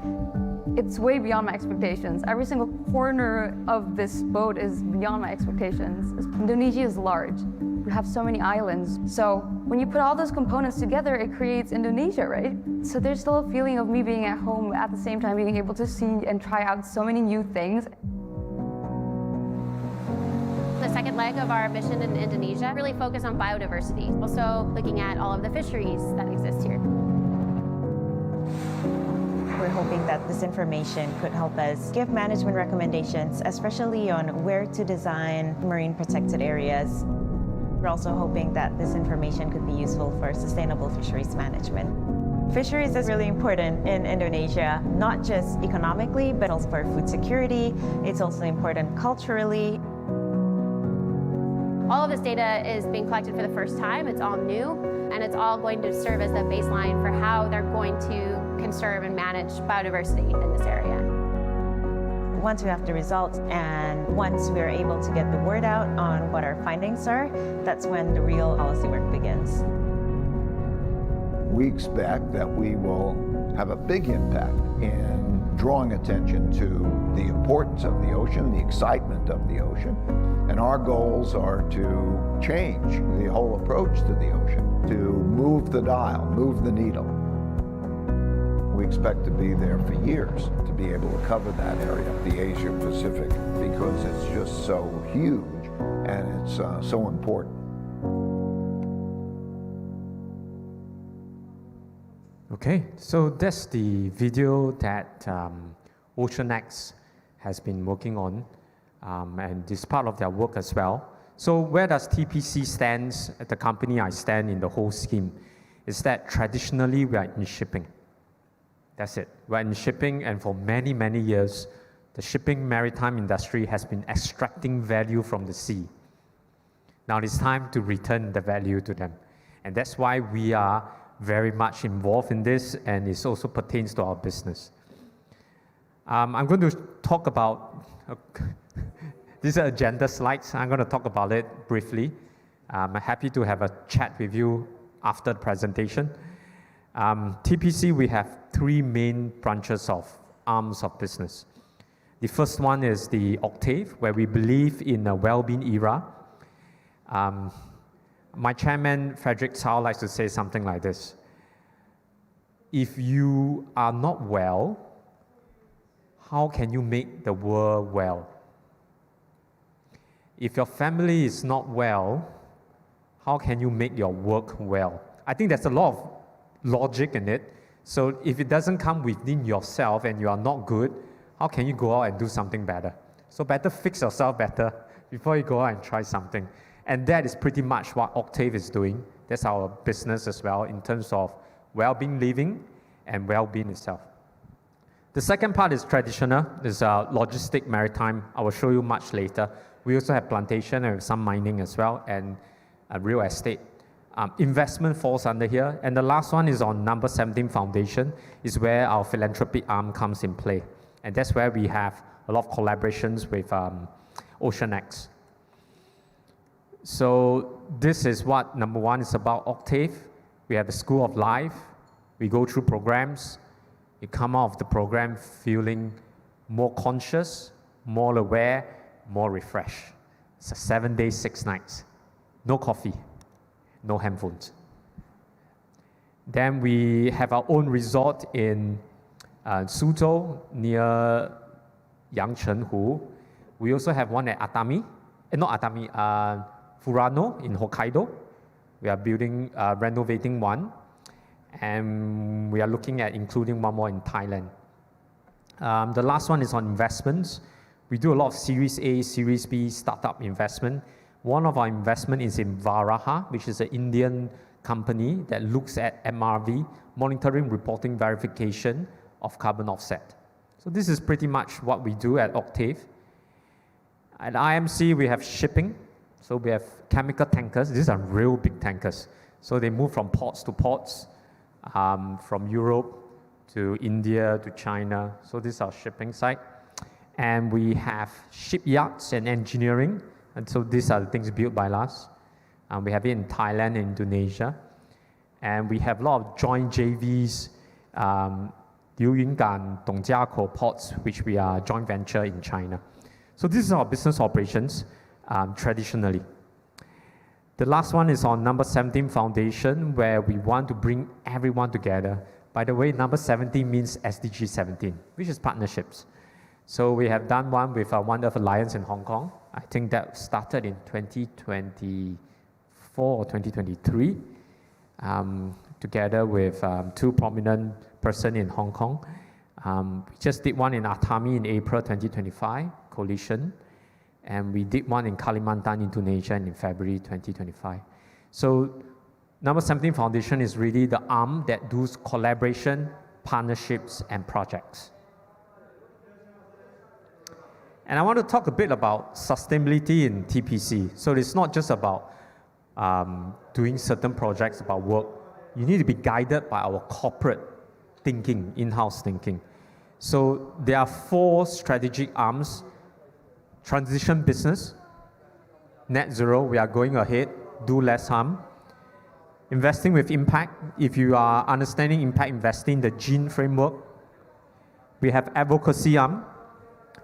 S12: It's way beyond my expectations. Every single corner of this boat is beyond my expectations. Indonesia is large. We have so many islands. So when you put all those components together, it creates Indonesia, right? So there's still a feeling of me being at home at the same time being able to see and try out so many new things.
S7: The second leg of our mission in Indonesia really focused on biodiversity, also looking at all of the fisheries that exist here.
S11: We're hoping that this information could help us give management recommendations, especially on where to design marine protected areas. We're also hoping that this information could be useful for sustainable fisheries management. Fisheries is really important in Indonesia, not just economically, but also for food security. It's also important culturally.
S7: All of this data is being collected for the first time. It's all new, and it's all going to serve as a baseline for how they're going to conserve and manage biodiversity in this area.
S11: Once we have the results and once we're able to get the word out on what our findings are, that's when the real policy work begins.
S6: We expect that we will have a big impact in drawing attention to the importance of the ocean, the excitement of the ocean, and our goals are to change the whole approach to the ocean, to move the dial, move the needle. We expect to be there for years to be able to cover that area, the Asia Pacific, because it's just so huge and it's so important.
S5: Okay, so that's the video that OceanX has been working on, and this part of their work as well. So where does TPC stands, the company I stand in the whole scheme, is that traditionally we are in shipping. That's it. We're in shipping, and for many, many years, the shipping maritime industry has been extracting value from the sea. Now it's time to return the value to them. And that's why we are very much involved in this, and it also pertains to our business. I'm going to talk about, these are agenda slides. I'm going to talk about it briefly. I'm happy to have a chat with you after the presentation. TPC, we have three main branches of arms of business. The first one is the Octave, where we believe in a well-being era. My chairman, Frederick Tsao, likes to say something like this. If you are not well, how can you make the world well? If your family is not well, how can you make your work well? I think there's a lot of logic in it. So if it doesn't come within yourself and you are not good, how can you go out and do something better? So better fix yourself better before you go out and try something. And that is pretty much what Octave is doing. That's our business as well in terms of well-being living and well-being itself. The second part is traditional, is logistic maritime. I will show you much later. We also have plantation and some mining as well, and real estate. Investment falls under here. And the last one is on number 17 foundation, is where our philanthropic arm comes in play. And that's where we have a lot of collaborations with OceanX. So this is what number one is about Octave. We have a School of Life. We go through programs. You come out of the program feeling more conscious, more aware, more refreshed. It's a 7 days, 6 nights. No coffee, no handphones. Then we have our own resort in Suzhou near Yangchenghu. We also have one at Furano in Hokkaido. We are building, renovating one. And we are looking at including one more in Thailand. The last one is on investments. We do a lot of Series A, Series B startup investment. One of our investment is in Varaha, which is an Indian company that looks at MRV, monitoring, reporting, verification of carbon offset. So this is pretty much what we do at Octave. At IMC, we have shipping. So we have chemical tankers. These are real big tankers. So they move from ports to ports, from Europe to India to China. So this is our shipping side. And we have shipyards and engineering. And so these are the things built by us. We have it in Thailand and Indonesia. And we have a lot of joint JVs, Liu Yungan, Dongjiakou ports, which we are joint venture in China. So this is our business operations traditionally. The last one is on number 17 foundation, where we want to bring everyone together. By the way, number 17 means SDG 17, which is partnerships. So we have done one with One Earth Alliance in Hong Kong. I think that started in 2024 or 2023, together with two prominent persons in Hong Kong. We just did one in Atami in April 2025, coalition. And we did one in Kalimantan, Indonesia in February 2025. So number 17 Foundation is really the arm that does collaboration, partnerships, and projects. And I want to talk a bit about sustainability in TPC. So it's not just about doing certain projects about work. You need to be guided by our corporate thinking, in-house thinking. So there are 4 strategic arms. Transition business, net zero, we are going ahead, do less harm. Investing with impact, if you are understanding impact investing, the GENE framework. We have advocacy arm,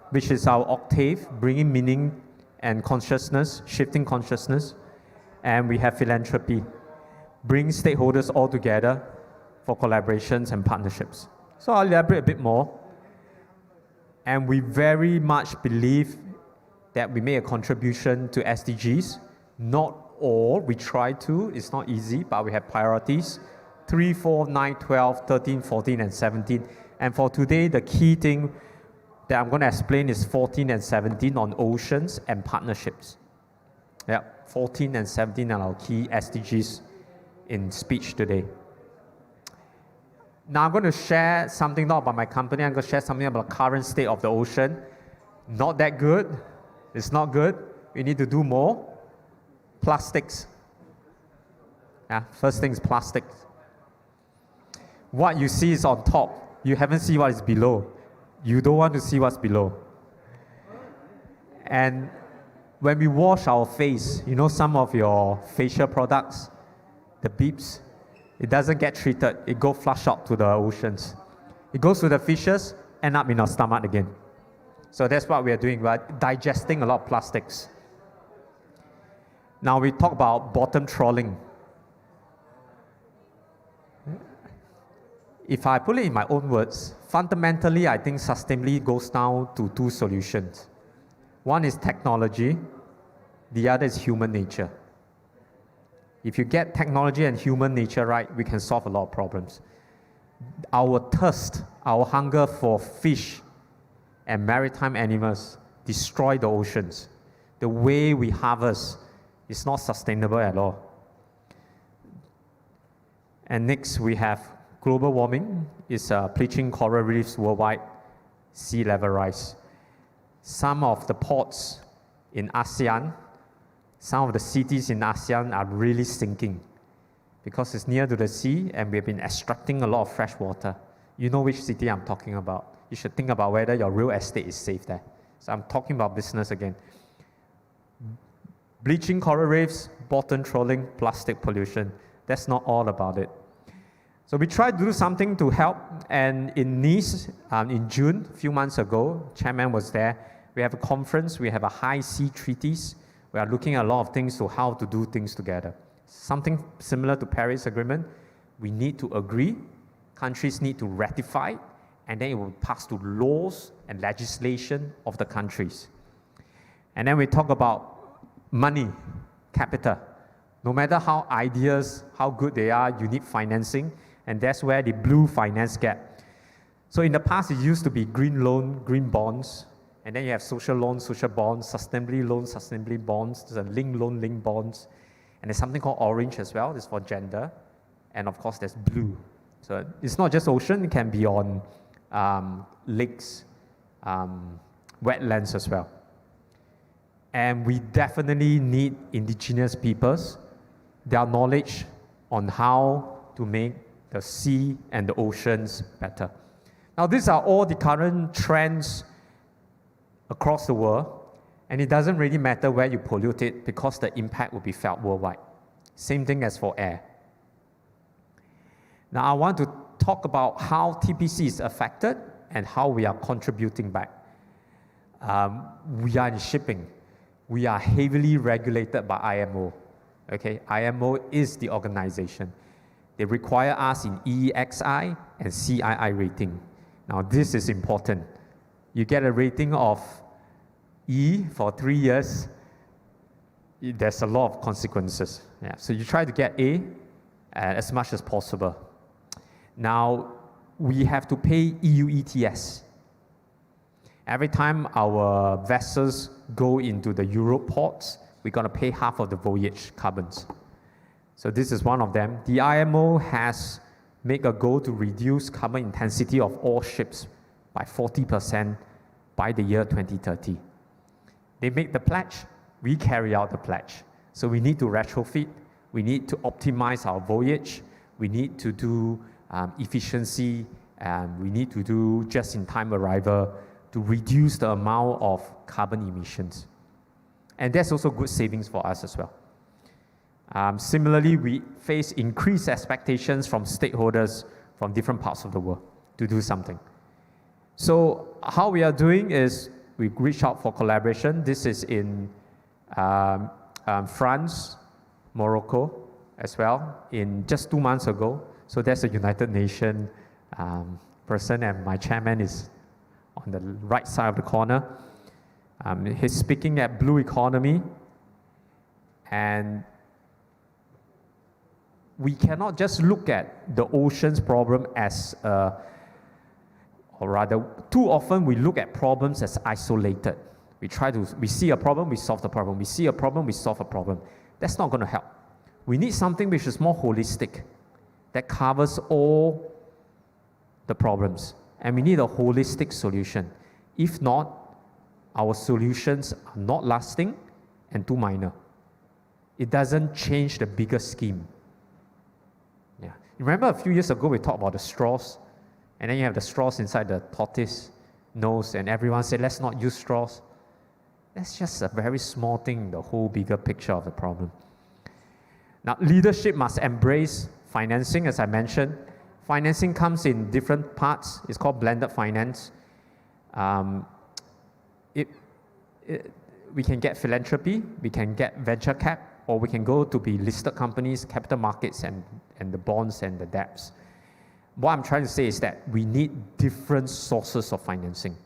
S5: which is our Octave, bringing meaning and consciousness, shifting consciousness. And we have philanthropy, bring stakeholders all together for collaborations and partnerships. So I'll elaborate a bit more. And we very much believe that we make a contribution to SDGs. Not all, we try to, it's not easy, but we have priorities. 3, 4, 9, 12, 13, 14, and 17. And for today, the key thing that I'm going to explain is 14 and 17 on oceans and partnerships. Yeah, 14 and 17 are our key SDGs in speech today. Now I'm going to share something not about my company, I'm going to share something about the current state of the ocean. Not that good. It's not good. We need to do more. Plastics. Yeah, first thing is plastics. What you see is on top. You haven't seen what is below. You don't want to see what's below. And when we wash our face, you know some of your facial products, the beeps, it doesn't get treated. It goes flush out to the oceans. It goes to the fishes, end up in our stomach again. So that's what we are doing. We're digesting a lot of plastics. Now we talk about bottom trawling. If I put it in my own words, fundamentally I think sustainability goes down to two solutions. One is technology, the other is human nature. If you get technology and human nature right, we can solve a lot of problems. Our thirst, our hunger for fish and maritime animals destroy the oceans. The way we harvest is not sustainable at all. And next we have global warming is bleaching coral reefs worldwide, sea level rise. Some of the ports in ASEAN, some of the cities in ASEAN are really sinking because it's near to the sea and we've been extracting a lot of fresh water. You know which city I'm talking about. You should think about whether your real estate is safe there. So I'm talking about business again. Bleaching coral reefs, bottom trawling, plastic pollution. That's not all about it. So we tried to do something to help, and in Nice, in June, a few months ago, Chairman was there. We have a conference, we have a high sea treaties. We are looking at a lot of things to how to do things together. Something similar to Paris Agreement. We need to agree, countries need to ratify, and then it will pass to laws and legislation of the countries. And then we talk about money, capital. No matter how ideas, how good they are, you need financing, and that's where the blue finance gap. So in the past, it used to be green loan, green bonds, and then you have social loans, social bonds, sustainability loans, sustainability bonds, there's a link loan, link bonds, and there's something called orange as well, it's for gender, and of course there's blue. So it's not just ocean, it can be on lakes, wetlands as well. And we definitely need indigenous peoples, their knowledge on how to make the sea and the oceans better. Now these are all the current trends across the world, and it doesn't really matter where you pollute it because the impact will be felt worldwide. Same thing as for air. Now I want to talk about how TPC is affected and how we are contributing back. We are in shipping. We are heavily regulated by IMO. Okay, IMO is the organization. They require us in EEXI and CII rating. Now this is important. You get a rating of E for 3 years, there's a lot of consequences. Yeah, so you try to get A as much as possible. Now we have to pay EU ETS. Every time our vessels go into the Europe ports, we're going to pay half of the voyage carbons. So this is one of them. The IMO has made a goal to reduce carbon intensity of all ships by 40% by the year 2030. They make the pledge, we carry out the pledge. So we need to retrofit, we need to optimize our voyage, we need to do efficiency, and we need to do just-in-time arrival to reduce the amount of carbon emissions. And that's also good savings for us as well. Similarly, we face increased expectations from stakeholders from different parts of the world to do something. So how we are doing is we reach out for collaboration. This is in France, Morocco as well, in just 2 months ago. So that's a United Nations person, and my chairman is on the right side of the corner. He's speaking at Blue Economy, and we cannot just look at the ocean's problem as, or rather, too often we look at problems as isolated. We see a problem, we solve the problem. We see a problem, we solve a problem. That's not going to help. We need something which is more holistic, that covers all the problems. And we need a holistic solution. If not, our solutions are not lasting and too minor. It doesn't change the bigger scheme. Yeah. Remember a few years ago we talked about the straws, and then you have the straws inside the tortoise nose, and everyone said, let's not use straws. That's just a very small thing in the whole bigger picture of the problem. Now, leadership must embrace financing, as I mentioned. Financing comes in different parts. It's called blended finance. We can get philanthropy, we can get venture cap, or we can go to be listed companies, capital markets, and the bonds and the debts. What I'm trying to say is that we need different sources of financing.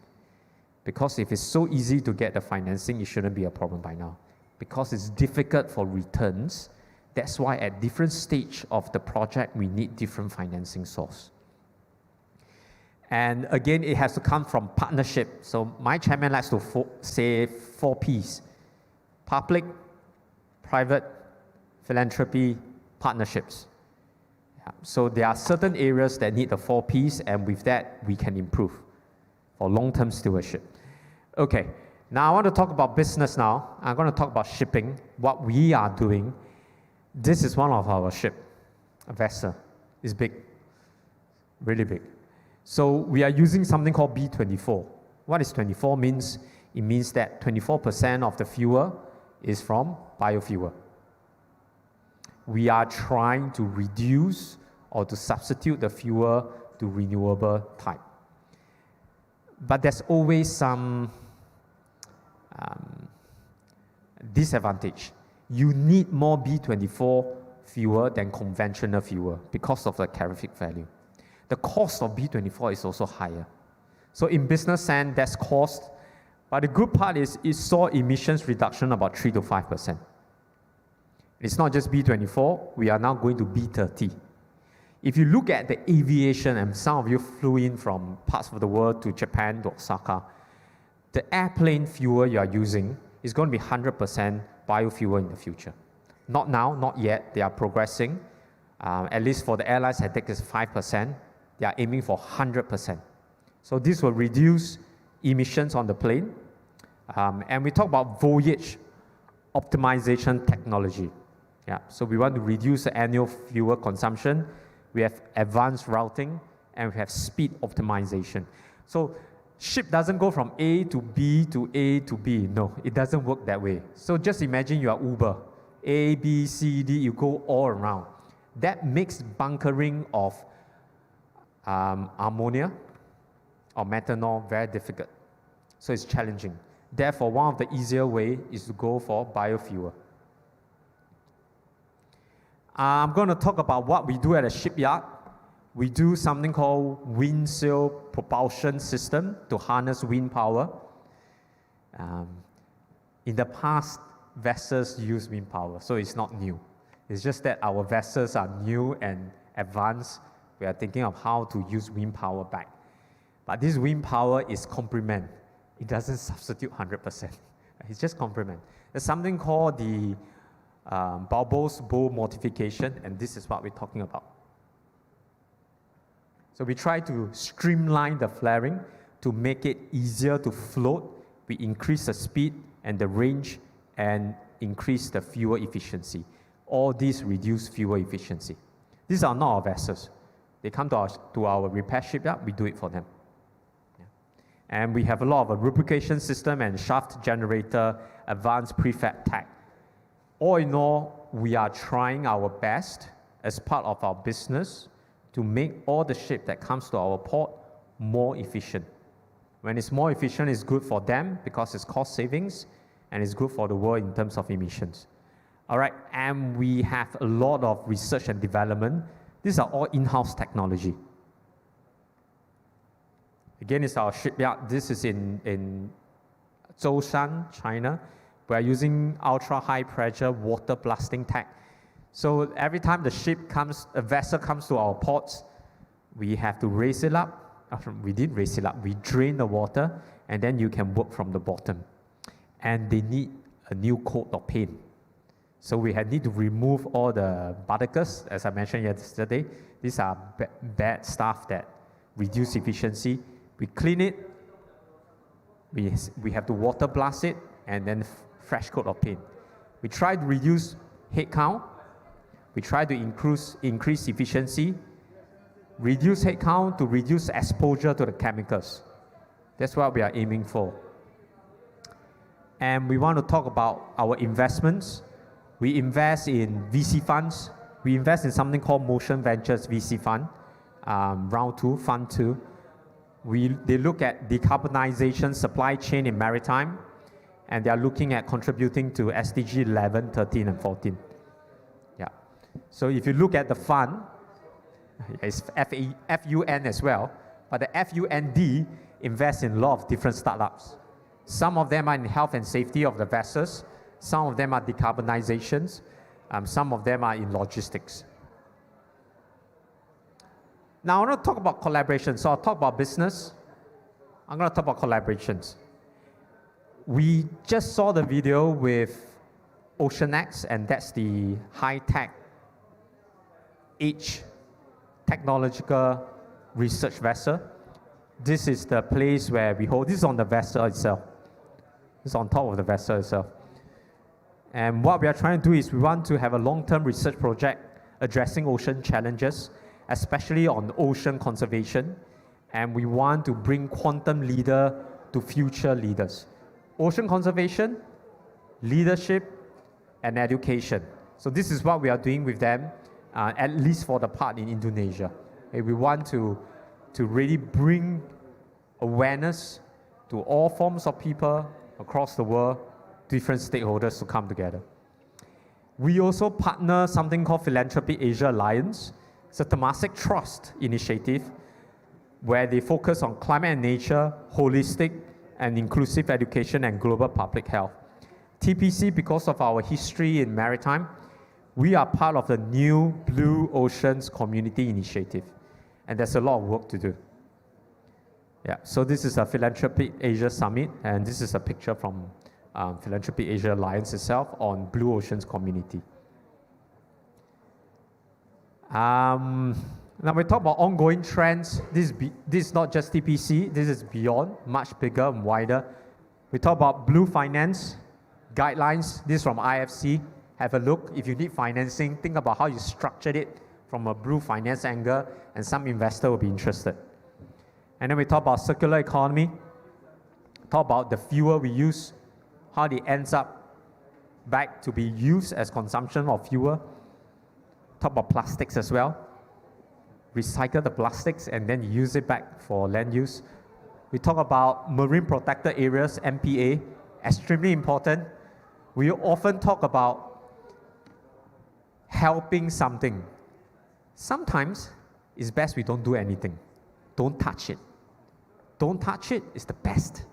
S5: Because if it's so easy to get the financing, it shouldn't be a problem by now. Because it's difficult for returns, that's why at different stage of the project, we need different financing source. And again, it has to come from partnership. So my chairman likes to say 4 Ps: public, private, philanthropy, partnerships. Yeah. So there are certain areas that need the 4 Ps, and with that, we can improve for long-term stewardship. Okay, now I want to talk about business now. I'm going to talk about shipping, what we are doing. This is one of our ship, a vessel. It's big, really big. So we are using something called B24. What is 24 means? It means that 24% of the fuel is from biofuel. We are trying to reduce or to substitute the fuel to renewable type. But there's always some disadvantage. You need more B24 fuel than conventional fuel because of the calorific value. The cost of B24 is also higher. So in business sense, that's cost. But the good part is it saw emissions reduction about 3 to 5%. It's not just B24, we are now going to B30. If you look at the aviation, and some of you flew in from parts of the world to Japan, to Osaka, the airplane fuel you are using is going to be 100% biofuel in the future. Not now, not yet, they are progressing. At least for the airlines, I think it's 5%. They are aiming for 100%. So this will reduce emissions on the plane. And we talk about voyage optimization technology. Yeah, so we want to reduce the annual fuel consumption. We have advanced routing, and we have speed optimization. So ship doesn't go from A to B to A to B. No, it doesn't work that way. So just imagine you are Uber. A, B, C, D, you go all around. That makes bunkering of ammonia or methanol very difficult. So it's challenging. Therefore, one of the easier ways is to go for biofuel. I'm going to talk about what we do at a shipyard. We do something called wind sail propulsion system to harness wind power. In the past, vessels use wind power, so it's not new. It's just that our vessels are new and advanced. We are thinking of how to use wind power back. But this wind power is complement. It doesn't substitute 100%. It's just complement. There's something called the Balbo's bow modification, and this is what we're talking about. So we try to streamline the flaring to make it easier to float. We increase the speed and the range and increase the fuel efficiency. All these reduce fuel efficiency. These are not our vessels. They come to our repair shipyard, we do it for them. Yeah. And we have a lot of a lubrication system and shaft generator, advanced prefab tech. All in all, we are trying our best as part of our business to make all the ship that comes to our port more efficient. When it's more efficient, it's good for them because it's cost savings, and it's good for the world in terms of emissions. All right, and we have a lot of research and development. These are all in-house technology. Again, it's our shipyard. This is in Zhoushan, China. We are using ultra-high pressure water blasting tech. So every time a vessel comes to our ports, we have to raise it up. We didn't raise it up. We drain the water, and then you can work from the bottom. And they need a new coat of paint. So we need to remove all the particles, as I mentioned yesterday. These are bad stuff that reduce efficiency. We clean it. We have to water blast it, and then fresh coat of paint. We try to reduce head count. We try to increase efficiency. Reduce head count to reduce exposure to the chemicals. That's what we are aiming for. And we want to talk about our investments. We invest in VC funds. We invest in something called Motion Ventures VC Fund, Round 2, Fund 2. They look at decarbonization, supply chain in maritime, and they are looking at contributing to SDG 11, 13, and 14. Yeah. So if you look at the fund, it's FUN as well, but the FUND invests in a lot of different startups. Some of them are in health and safety of the vessels. Some of them are decarbonizations. Some of them are in logistics. Now I want to talk about collaboration. So I'll talk about business. I'm going to talk about collaborations. We just saw the video with OceanX, and that's the high-tech H technological research vessel. This is the place where we hold, this is on the vessel itself. This is on top of the vessel itself. And what we are trying to do is we want to have a long-term research project addressing ocean challenges, especially on ocean conservation. And we want to bring quantum leader to future leaders. Ocean conservation, leadership, and education. So this is what we are doing with them, at least for the part in Indonesia. Okay, we want to really bring awareness to all forms of people across the world, different stakeholders to come together. We also partner something called Philanthropy Asia Alliance. It's a Temasek Trust initiative where they focus on climate and nature, holistic and inclusive education, and global public health. TPC, because of our history in maritime, we are part of the new Blue Oceans Community Initiative, and there's a lot of work to do. Yeah, so this is a Philanthropy Asia Summit, and this is a picture from Philanthropy Asia Alliance itself on Blue Oceans Community. Now we talk about ongoing trends. This is not just TPC, this is beyond, much bigger and wider. We talk about blue finance guidelines. This is from IFC. Have a look. If you need financing, think about how you structured it from a blue finance angle, and some investor will be interested. And then we talk about circular economy, talk about the fuel we use, how it ends up back to be used as consumption of fuel. Talk about plastics as well. Recycle the plastics and then use it back for land use. We talk about marine protected areas, MPA, extremely important. We often talk about helping something. Sometimes it's best we don't do anything. Don't touch it. Don't touch it is the best.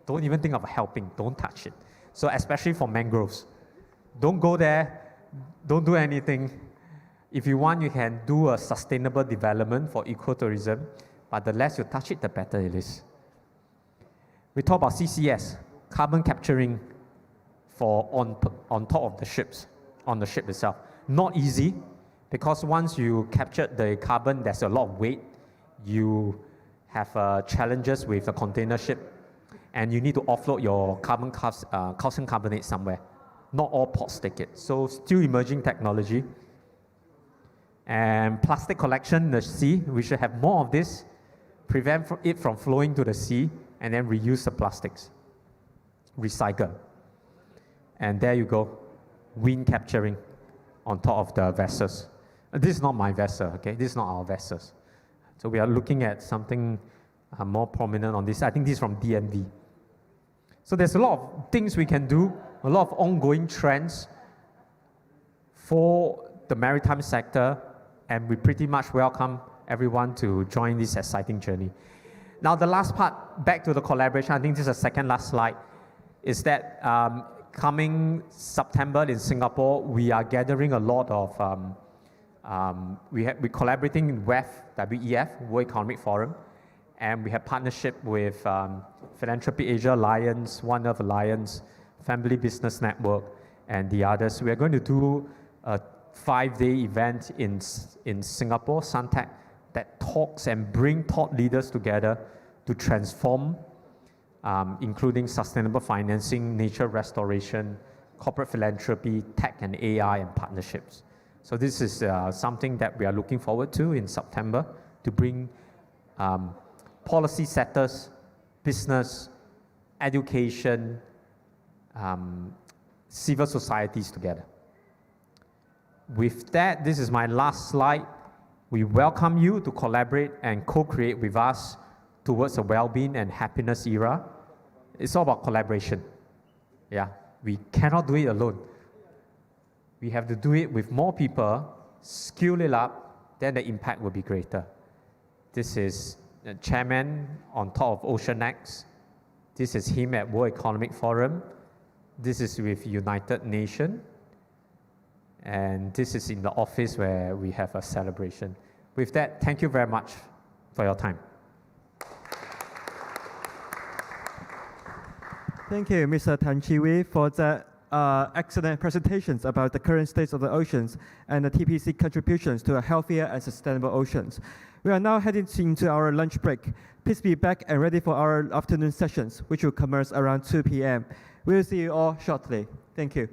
S5: Don't even think of helping. Don't touch it. So especially for mangroves. Don't go there. Don't do anything. If you want, you can do a sustainable development for ecotourism, but the less you touch it, the better it is. We talk about CCS, carbon capturing for on top of the ships, on the ship itself. Not easy, because once you capture the carbon, there's a lot of weight. You have challenges with the container ship, and you need to offload your calcium carbonate somewhere. Not all ports take it, so still emerging technology. And plastic collection in the sea, we should have more of this, prevent it from flowing to the sea, and then reuse the plastics. Recycle. And there you go, wind capturing on top of the vessels. This is not my vessel, okay? This is not our vessels. So we are looking at something more prominent on this. I think this is from DNV. So there's a lot of things we can do, a lot of ongoing trends for the maritime sector, and we pretty much welcome everyone to join this exciting journey. Now the last part, back to the collaboration, I think this is the second last slide, is that coming September in Singapore, we are gathering a lot of, we're collaborating in WEF, World Economic Forum, and we have partnership with Philanthropy Asia Alliance, One Earth Alliance, Family Business Network, and the others. We are going to do a 5-day event in Singapore, Suntec, that talks and bring thought leaders together to transform, including sustainable financing, nature restoration, corporate philanthropy, tech and AI, and partnerships. So this is something that we are looking forward to in September, to bring policy setters, business, education, civil societies together. With that, this is my last slide. We welcome you to collaborate and co-create with us towards a well-being and happiness era. It's all about collaboration. Yeah, we cannot do it alone. We have to do it with more people, skill it up, then the impact will be greater. This is the chairman on top of OceanX. This is him at World Economic Forum. This is with United Nations. And this is in the office where we have a celebration. With that, thank you very much for your time.
S1: Thank you, Mr. Tan Chi-wee, for the excellent presentations about the current state of the oceans and the TPC contributions to a healthier and sustainable oceans. We are now heading into our lunch break. Please be back and ready for our afternoon sessions, which will commence around 2 p.m. We will see you all shortly. Thank you.